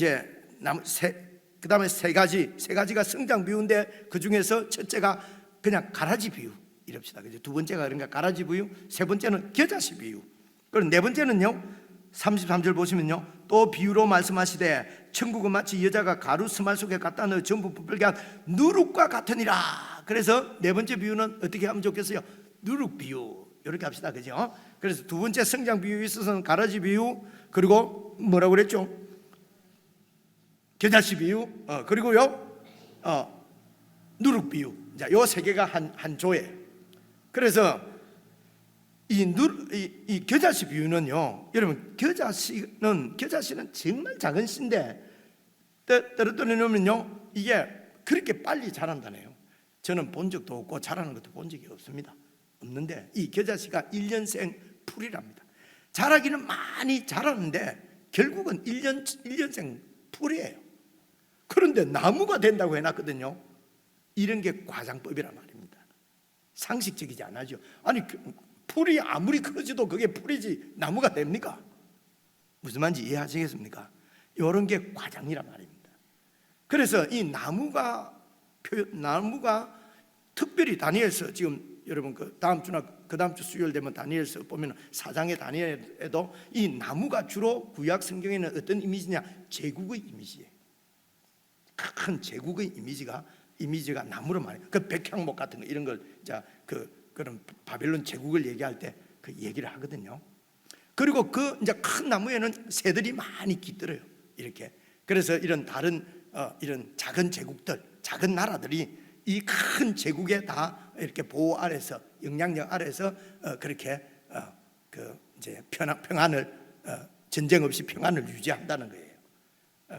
그다음에 세 가지가 성장 비유인데 그 중에서 첫째가 그냥 가라지 비유 이럽시다. 그죠? 두 번째가 그러니까 가라지 비유, 세 번째는 겨자씨 비유. 그리고 네 번째는요. 33절 보시면요. 또 비유로 말씀하시되 천국은 마치 여자가 가루 스말 속에 갖다 넣어 전부 부풀게 한 누룩과 같으니라. 그래서 네 번째 비유는 어떻게 하면 좋겠어요? 누룩 비유. 이렇게 합시다. 그죠? 그래서 두 번째 성장 비유에 있어서는 가라지 비유, 그리고 뭐라고 그랬죠? 겨자씨 비유, 그리고요 누룩 비유. 자, 요 세 개가 한 조에. 그래서 이 겨자씨 비유는요, 여러분 겨자씨는 정말 작은 씨인데 떨어뜨려 놓으면요 이게 그렇게 빨리 자란다네요. 저는 본 적도 없고 자라는 것도 본 적이 없는데 이 겨자씨가 1년생 풀이랍니다. 자라기는 많이 자라는데 결국은 1년생 풀이에요. 그런데 나무가 된다고 해놨거든요. 이런 게 과장법이란 말입니다. 상식적이지 않아죠. 아니 풀이 아무리 커져도 그게 풀이지 나무가 됩니까? 무슨 말인지 이해하시겠습니까? 이런 게 과장이란 말입니다. 그래서 이 나무가 특별히 다니엘서 지금 여러분 그 다음 주 수요일 되면 다니엘서 보면 4장의 다니엘에도 이 나무가 주로 구약 성경에는 어떤 이미지냐? 제국의 이미지예요. 큰 제국의 이미지가 나무로 말해요. 그 백향목 같은 거 이런 걸 그런 바벨론 제국을 얘기할 때 그 얘기를 하거든요. 그리고 그 이제 큰 나무에는 새들이 많이 깃들어요. 이렇게. 그래서 이런 다른 이런 작은 제국들, 작은 나라들이 이 큰 제국에 다 이렇게 보호 아래서 영향력 아래서 그렇게 그 이제 평안을 전쟁 없이 평안을 유지한다는 거예요.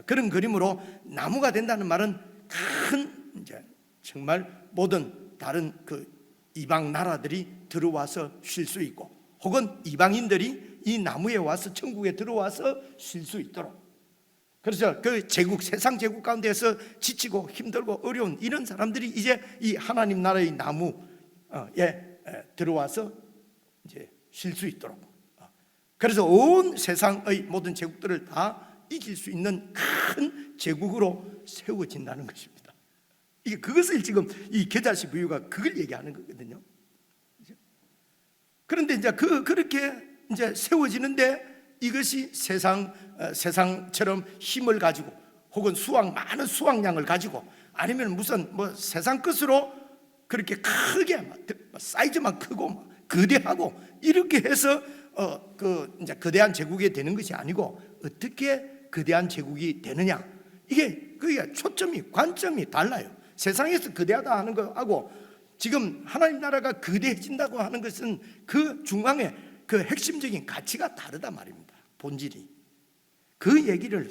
그런 그림으로 나무가 된다는 말은 큰 이제 정말 모든 다른 그 이방 나라들이 들어와서 쉴 수 있고, 혹은 이방인들이 이 나무에 와서 천국에 들어와서 쉴 수 있도록. 그래서 그 제국, 세상 제국 가운데서 지치고 힘들고 어려운 이런 사람들이 이제 이 하나님 나라의 나무에 들어와서 이제 쉴 수 있도록. 그래서 온 세상의 모든 제국들을 다 이길 수 있는 큰 제국으로 세워진다는 것입니다. 이게 그것을 지금 이 겨자씨 비유가 그걸 얘기하는 거거든요. 그런데 이제 그렇게 이제 세워지는데 이것이 세상처럼 힘을 가지고 혹은 많은 수확량을 가지고 아니면 무슨 세상 것으로 그렇게 크게 사이즈만 크고 거대하고 이렇게 해서 이제 거대한 제국이 되는 것이 아니고 어떻게 거대한 제국이 되느냐, 그게 초점이 관점이 달라요. 세상에서 거대하다 하는 거하고 지금 하나님 나라가 거대해진다고 하는 것은 그 중앙에 그 핵심적인 가치가 다르다 말입니다. 본질이. 그 얘기를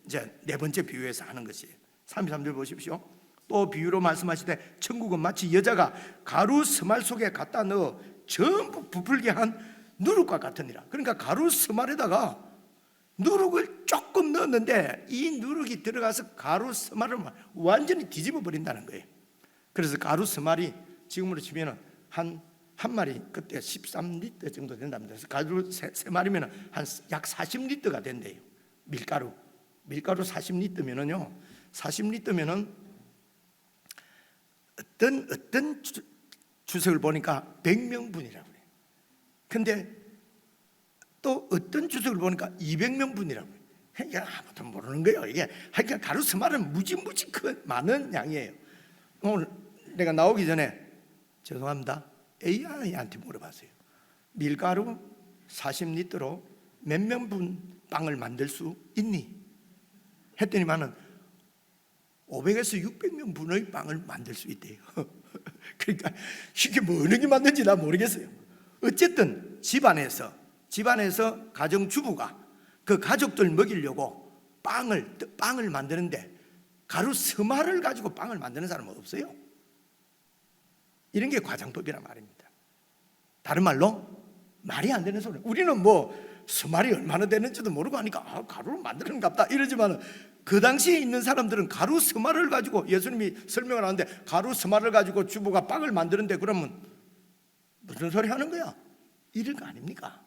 이제 네 번째 비유에서 하는 것이에요. 33절 보십시오. 또 비유로 말씀하시되 천국은 마치 여자가 가루 스말 속에 갖다 넣어 전부 부풀게 한 누룩과 같으니라. 그러니까 가루 스말에다가 누룩을 조금 넣었는데 이 누룩이 들어가서 가루 스말을 완전히 뒤집어 버린다는 거예요. 그래서 가루 스말이 지금으로 치면은 한 마리 그때 13리터 정도 된답니다. 그래서 가루 세 마리면 한 약 40리터가 된대요. 밀가루 40리터면은요. 40리터면은 어떤 주석을 보니까 100명분이라고 그래요. 근데 또 어떤 주석을 보니까 200명분이라고 해요. 이게 아무도 모르는 거예요. 이게 하여간 가루 스말은 무지 많은 양이에요. 오늘 내가 나오기 전에 죄송합니다. AI한테 물어봤어요. 밀가루 40리터로 몇 명분 빵을 만들 수 있니? 했더니만은 500에서 600명분의 빵을 만들 수 있대요. 그러니까 이게 뭐 어느 게 맞는지 나 모르겠어요. 어쨌든 집안에서 가정주부가 그 가족들 먹이려고 빵을 만드는데 가루 스말을 가지고 빵을 만드는 사람은 없어요. 이런 게 과장법이란 말입니다. 다른 말로 말이 안 되는 소리. 우리는 스말이 얼마나 되는지도 모르고 하니까 가루를 만드는갑다 이러지만 그 당시에 있는 사람들은 가루 스마를 가지고, 예수님이 설명을 하는데 가루 스마를 가지고 주부가 빵을 만드는데 그러면 무슨 소리 하는 거야? 이런 거 아닙니까?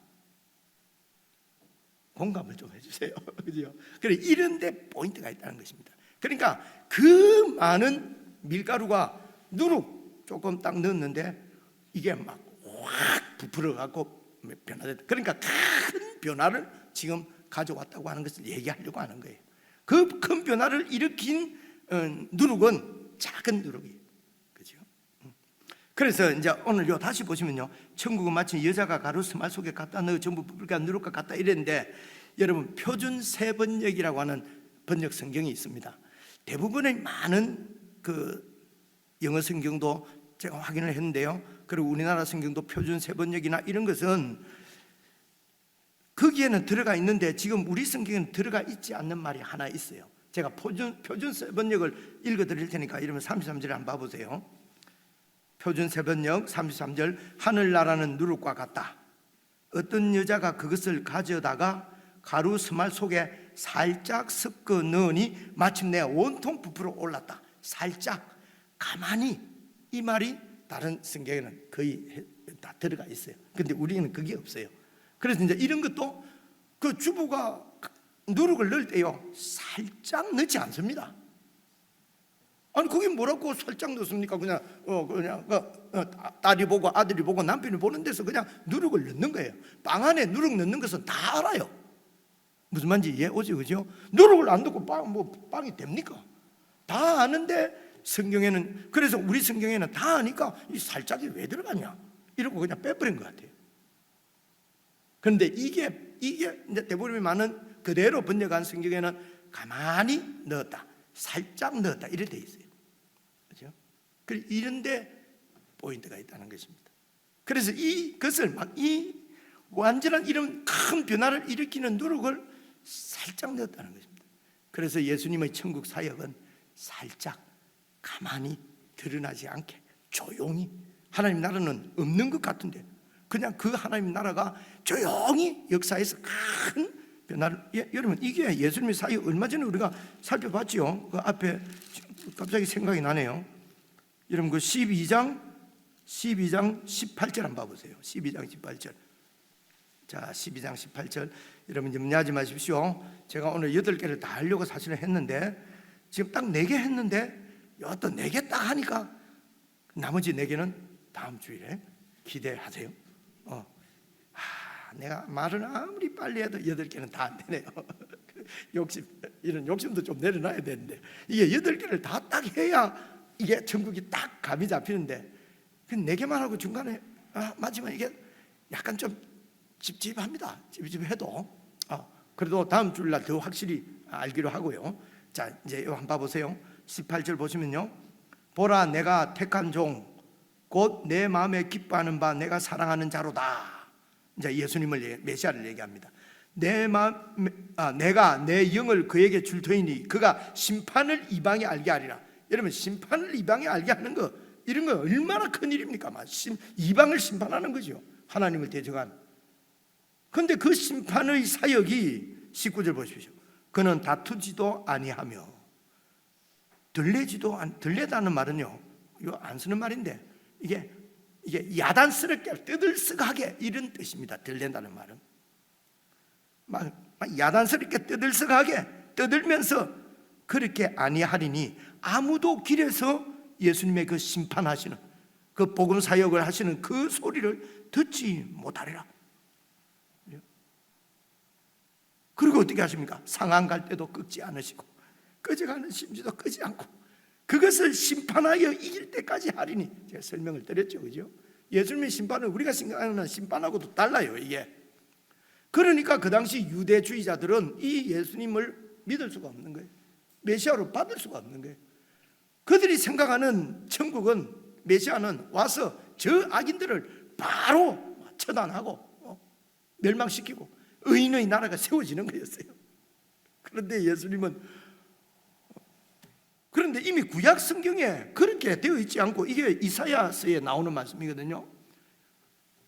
공감을 좀 해주세요. 그죠? 그래, 이런데 포인트가 있다는 것입니다. 그러니까 그 많은 밀가루가 누룩 조금 딱 넣었는데 이게 막 확 부풀어 갖고 변화됐다. 그러니까 큰 변화를 지금 가져왔다고 하는 것을 얘기하려고 하는 거예요. 그 큰 변화를 일으킨 누룩은 작은 누룩이에요. 그죠? 그래서 이제 오늘 다시 보시면요, 천국은 마치 여자가 가루 스말 속에 갖다 넣어 전부 부풀게 한 누룩과 같다 이랬는데, 여러분 표준 세 번역이라고 하는 번역 성경이 있습니다. 대부분의 많은 그 영어 성경도 제가 확인을 했는데요, 그리고 우리나라 성경도 표준 세 번역이나 이런 것은 거기에는 들어가 있는데 지금 우리 성경에는 들어가 있지 않는 말이 하나 있어요. 제가 표준 세 번역을 읽어 드릴 테니까 이러면 33절에 한번 봐보세요. 표준 세 번역 33절, 하늘나라는 누룩과 같다. 어떤 여자가 그것을 가져다가 가루 스말 속에 살짝 섞어 넣으니 마침내 온통 부풀어 올랐다. 살짝, 가만히, 이 말이 다른 성경에는 거의 다 들어가 있어요. 근데 우리는 그게 없어요. 그래서 이제 이런 것도 그 주부가 누룩을 넣을 때요, 살짝 넣지 않습니다. 아니 그게 뭐라고 살짝 넣습니까? 그냥 딸이 보고 아들이 보고 남편이 보는 데서 그냥 누룩을 넣는 거예요. 빵 안에 누룩 넣는 것은 다 알아요. 무슨 말인지 이해 오지, 그죠? 누룩을 안 넣고 빵이 됩니까? 다 아는데 성경에는, 그래서 우리 성경에는 다 아니까 이 살짝이 왜 들어가냐 이러고 그냥 빼버린 것 같아요. 그런데 이게 이제 대부분이 많은 그대로 번역한 성경에는 가만히 넣었다, 살짝 넣었다 이렇게 돼 있어요. 그렇죠? 이런데 포인트가 있다는 것입니다. 그래서 이것을 막 이 완전한 이런 큰 변화를 일으키는 누룩을 살짝 넣었다는 것입니다. 그래서 예수님의 천국 사역은 살짝, 가만히, 드러나지 않게 조용히, 하나님 나라는 없는 것 같은데 그냥 그 하나님 나라가 조용히 역사에서 큰 변화를, 여러분 이게 예수님의 사역, 얼마 전에 우리가 살펴봤죠. 그 앞에 갑자기 생각이 나네요. 여러분 그 12장 18절 한번 봐보세요. 12장 18절. 자, 12장 18절. 여러분 이제 문의하지 마십시오. 제가 오늘 8개를 다 하려고 사실은 했는데 지금 딱 4개 했는데 또 4개 딱 하니까 나머지 4개는 다음 주일에 기대하세요. 내가 말을 아무리 빨리 해도 8개는 다 안 되네요. 이런 욕심도 좀 내려놔야 되는데 이게 8개를 다 딱 해야 이게 천국이 딱 감이 잡히는데 4개만 하고 중간에 마지막에 이게 약간 좀 찝찝합니다. 찝찝해도 그래도 다음 주일날 더 확실히 알기로 하고요. 자, 이제 이거 한번 봐보세요. 18절 보시면요, 보라 내가 택한 종 곧 내 마음에 기뻐하는 바 내가 사랑하는 자로다. 이제 예수님을, 메시아를 얘기합니다. 내가 내 영을 그에게 줄 터이니 그가 심판을 이방에 알게 하리라. 여러분 심판을 이방에 알게 하는 거, 이런 거 얼마나 큰 일입니까? 이방을 심판하는 거죠. 하나님을 대적한. 그런데 그 심판의 사역이 19절 보십시오. 그는 다투지도 아니하며 들레다는 말은요, 이거 안 쓰는 말인데 이게 야단스럽게 뜨들썩하게 이런 뜻입니다. 들렌다는 말은 막 야단스럽게 뜨들썩하게 떠들면서 그렇게 아니하리니 아무도 길에서 예수님의 그 심판하시는 그 복음 사역을 하시는 그 소리를 듣지 못하리라. 그리고 어떻게 하십니까? 상한 갈 때도 끄지 않으시고 꺼져가는 심지도 끄지 않고 그것을 심판하여 이길 때까지 하리니, 제가 설명을 드렸죠, 그죠? 예수님의 심판은 우리가 생각하는 심판하고도 달라요, 이게. 그러니까 그 당시 유대주의자들은 이 예수님을 믿을 수가 없는 거예요. 메시아로 받을 수가 없는 거예요. 그들이 생각하는 천국은, 메시아는 와서 저 악인들을 바로 처단하고 멸망시키고 의인의 나라가 세워지는 거였어요. 그런데 예수님은, 그런데 이미 구약 성경에 그렇게 되어 있지 않고, 이게 이사야서에 나오는 말씀이거든요.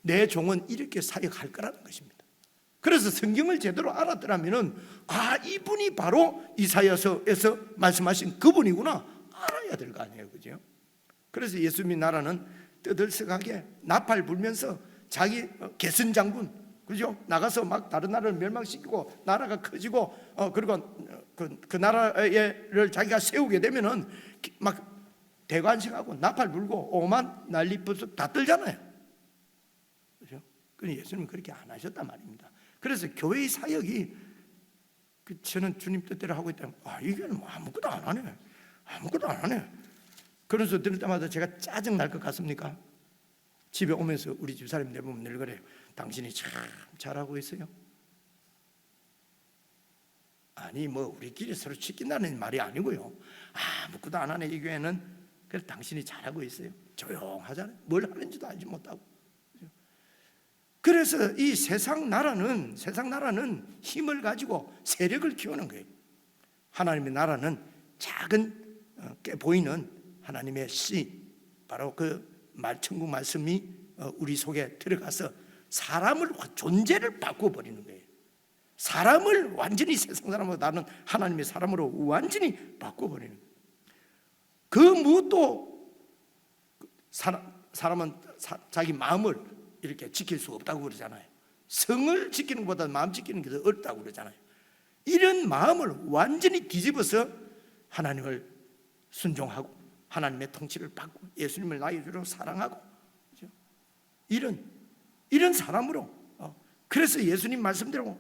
내 종은 이렇게 사역할 거라는 것입니다. 그래서 성경을 제대로 알았더라면은 이분이 바로 이사야서에서 말씀하신 그분이구나 알아야 될 거 아니에요, 그죠? 그래서 예수님의 나라는 떠들썩하게 나팔 불면서 자기 개선 장군, 그죠? 나가서 막 다른 나라를 멸망시키고 나라가 커지고 그리고 그 나라를 자기가 세우게 되면은 막 대관식하고 나팔 불고 오만 난리 부스 다 떨잖아요, 그죠? 그런데 예수님은 그렇게 안 하셨단 말입니다. 그래서 교회의 사역이 저는 주님 뜻대로 하고 있다면 이게 뭐 아무것도 안 하네, 아무것도 안 하네. 그런 소리 들을 때마다 제가 짜증 날 것 같습니까? 집에 오면서 우리 집사람이 내보면 늘 그래요. 당신이 참 잘하고 있어요. 아니 뭐 우리끼리 서로 치킨다는 말이 아니고요, 아무것도 안 하네 이 교회는. 그래서 당신이 잘하고 있어요. 조용하잖아요. 뭘 하는지도 알지 못하고. 그래서 이 세상 나라는 힘을 가지고 세력을 키우는 거예요. 하나님의 나라는 작은 깨 보이는 하나님의 씨, 바로 그 천국 말씀이 우리 속에 들어가서 사람을 존재를 바꿔버리는 거예요. 사람을 완전히 세상 사람으로 다른 하나님의 사람으로 완전히 바꿔버리는 거예요. 그 무엇도 사람은 자기 마음을 이렇게 지킬 수 없다고 그러잖아요. 성을 지키는 것보다 마음 지키는 게 더 어렵다고 그러잖아요. 이런 마음을 완전히 뒤집어서 하나님을 순종하고 하나님의 통치를 받고 예수님을 나의 주로 사랑하고, 그렇죠? 이런 사람으로 그래서 예수님 말씀대로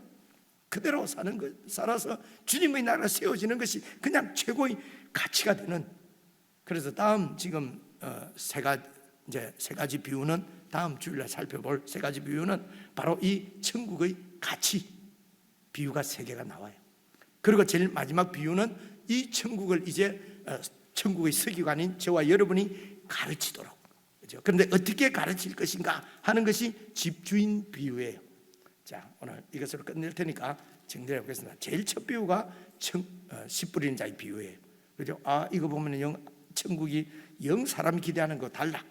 그대로 살아서 주님의 나라가 세워지는 것이 그냥 최고의 가치가 되는. 그래서 다음 지금 세 가지 비유는 다음 주일날 살펴볼 세 가지 비유는 바로 이 천국의 가치 비유가 세 개가 나와요. 그리고 제일 마지막 비유는 이 천국을 이제 천국의 서기관인 저와 여러분이 가르치도록, 그렇죠? 그런데 어떻게 가르칠 것인가 하는 것이 집주인 비유예요. 자, 오늘 이것으로 끝낼 테니까 정리해 보겠습니다. 제일 첫 비유가 씨 뿌리는 자의 비유예요. 그렇죠? 이거 보면 천국이 사람이 기대하는 거 달라.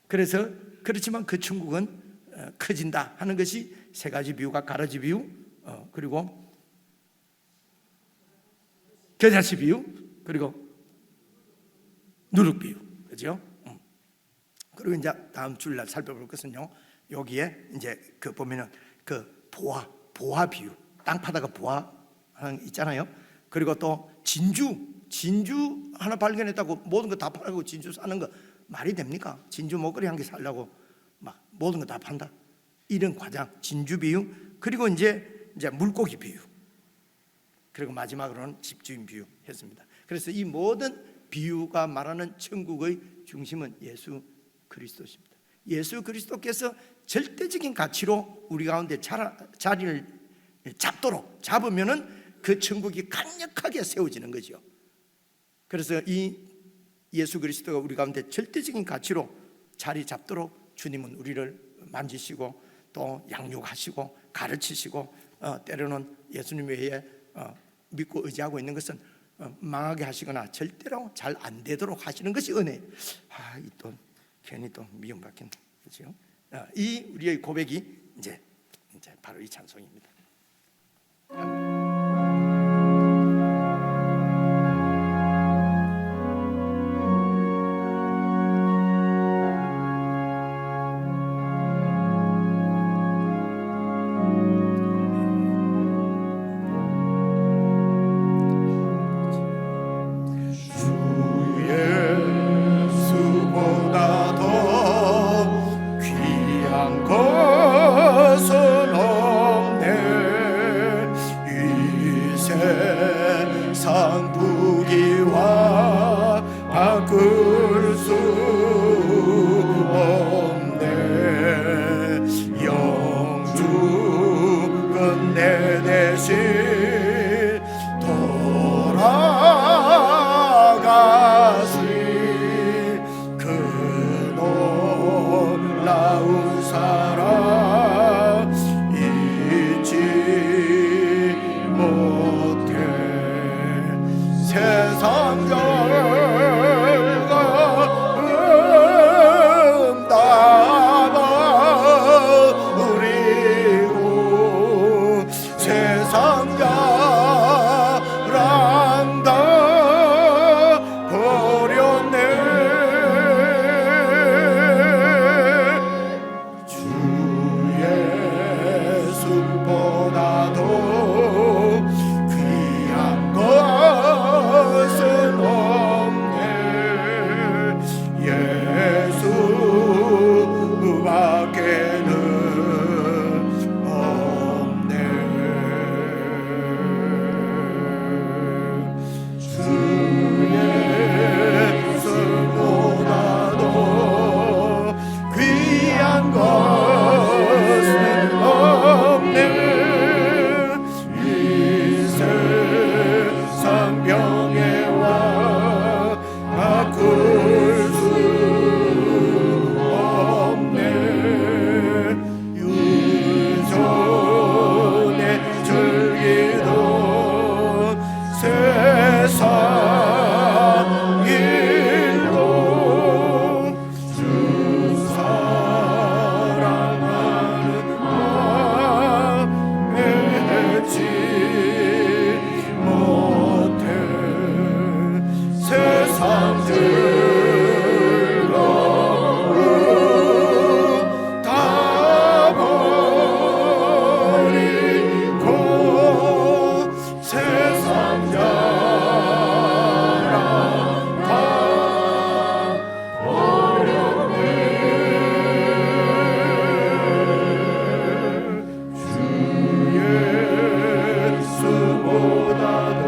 그래서 그렇지만 그 천국은 커진다 하는 것이 세 가지 비유가 가라지 비유, 그리고 겨자씨 비유, 그리고 누룩 비유, 그죠? 그리고 이제 다음 주일날 살펴볼 것은요, 여기에 이제 그 보면은 그 보화 비유, 땅 파다가 보화 하는 거 있잖아요. 그리고 또 진주 하나 발견했다고 모든 거 다 팔고 진주 사는 거 말이 됩니까? 진주 목걸이 한 개 살려고 막 모든 거 다 판다. 이런 과장, 진주 비유, 그리고 이제 물고기 비유, 그리고 마지막으로는 집주인 비유 했습니다. 그래서 이 모든 비유가 말하는 천국의 중심은 예수 그리스도십니다. 예수 그리스도께서 절대적인 가치로 우리 가운데 자리를 잡으면은 그 천국이 강력하게 세워지는 거죠. 그래서 이 예수 그리스도가 우리 가운데 절대적인 가치로 자리 잡도록 주님은 우리를 만지시고 또 양육하시고 가르치시고 때로는 예수님 외에 믿고 의지하고 있는 것은 망하게 하시거나 절대로 잘 안 되도록 하시는 것이 은혜. 이 또 괜히 또 미움받긴, 그렇죠? 이 우리의 고백이 이제 바로 이 찬송입니다. 세상 즐거움 다 버리고 세상 자랑 다 버렸네. 주 예수보다도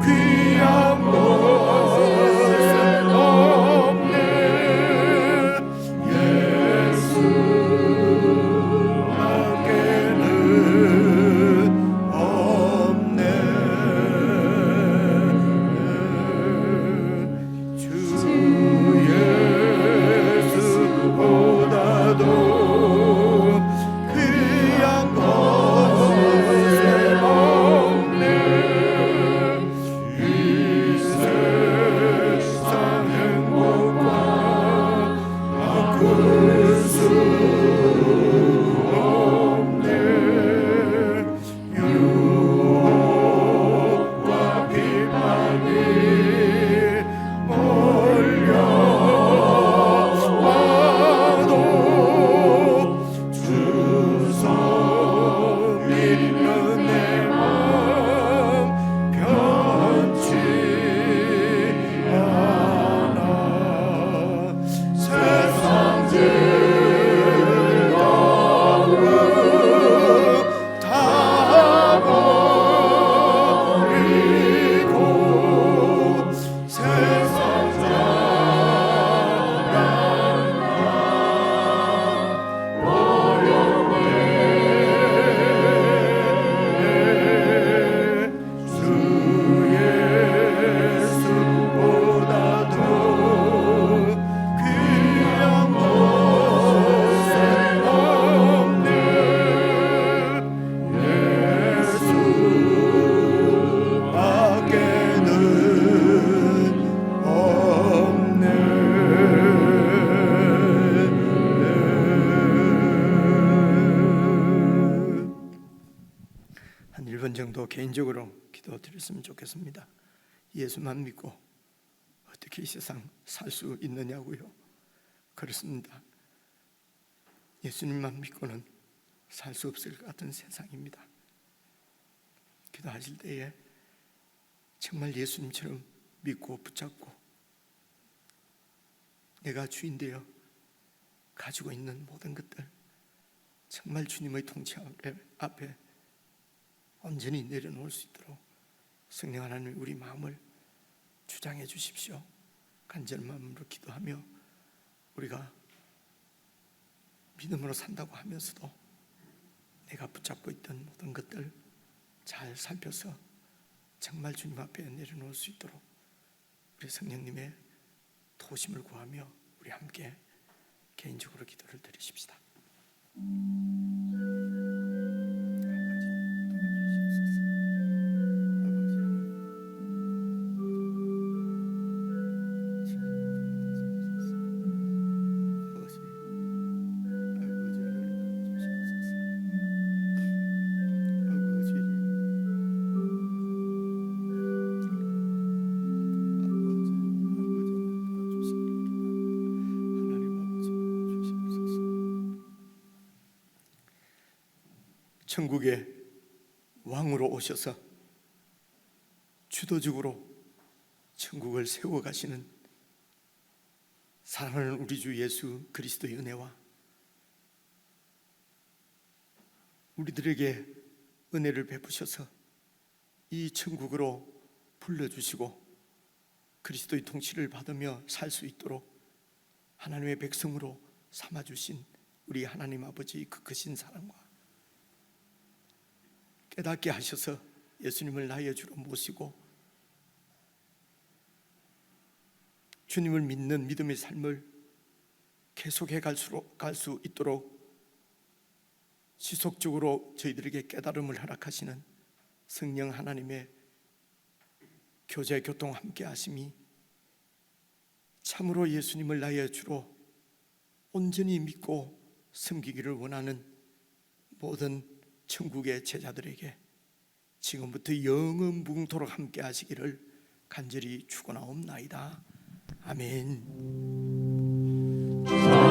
귀한 것은 없네. 예수 밖에는 없네. 주 예수보다도 귀한 것은 없네. 이 세상 행복과 바꿀 수 없네. 유혹과 비판이 몰려와도 주 성 믿는 내 마음 변치 않아. 세상 즐거움 다 버리고 세상 자랑 다 버렸네. 주 예수보다도 귀한 것은 없네. 예수 밖에는 없네. 한 1분 정도 개인적으로 기도드렸으면 좋겠습니다. 예수만 믿고 어떻게 이 세상 살 수 있느냐고요? 그렇습니다. 예수님만 믿고는 살 수 없을 것 같은 세상입니다. 기도하실 때에 정말 예수님처럼 믿고 붙잡고 내가 주인 되어 가지고 있는 모든 것들 정말 주님의 통치 앞에 온전히 내려놓을 수 있도록 성령 하나님 우리 마음을 주장해 주십시오. 간절한 마음으로 기도하며 우리가 믿음으로 산다고 하면서도 내가 붙잡고 있던 모든 것들 잘 살펴서 정말 주님 앞에 내려놓을 수 있도록 우리 성령님의 도심을 구하며 우리 함께 개인적으로 기도를 드리십시다. 천국의 왕으로 오셔서 주도적으로 천국을 세워가시는 사랑하는 우리 주 예수 그리스도의 은혜와 우리들에게 은혜를 베푸셔서 이 천국으로 불러주시고 그리스도의 통치를 받으며 살 수 있도록 하나님의 백성으로 삼아주신 우리 하나님 아버지의 그 크신 사랑과 깨닫게 하셔서 예수님을 나의 주로 모시고 주님을 믿는 믿음의 삶을 계속해 갈 수 있도록 지속적으로 저희들에게 깨달음을 허락하시는 성령 하나님의 교제 교통 함께 하심이 참으로 예수님을 나의 주로 온전히 믿고 섬기기를 원하는 모든 천국의 제자들에게 지금부터 영원붕토록 함께 하시기를 간절히 축원하옵나이다. 아멘. 주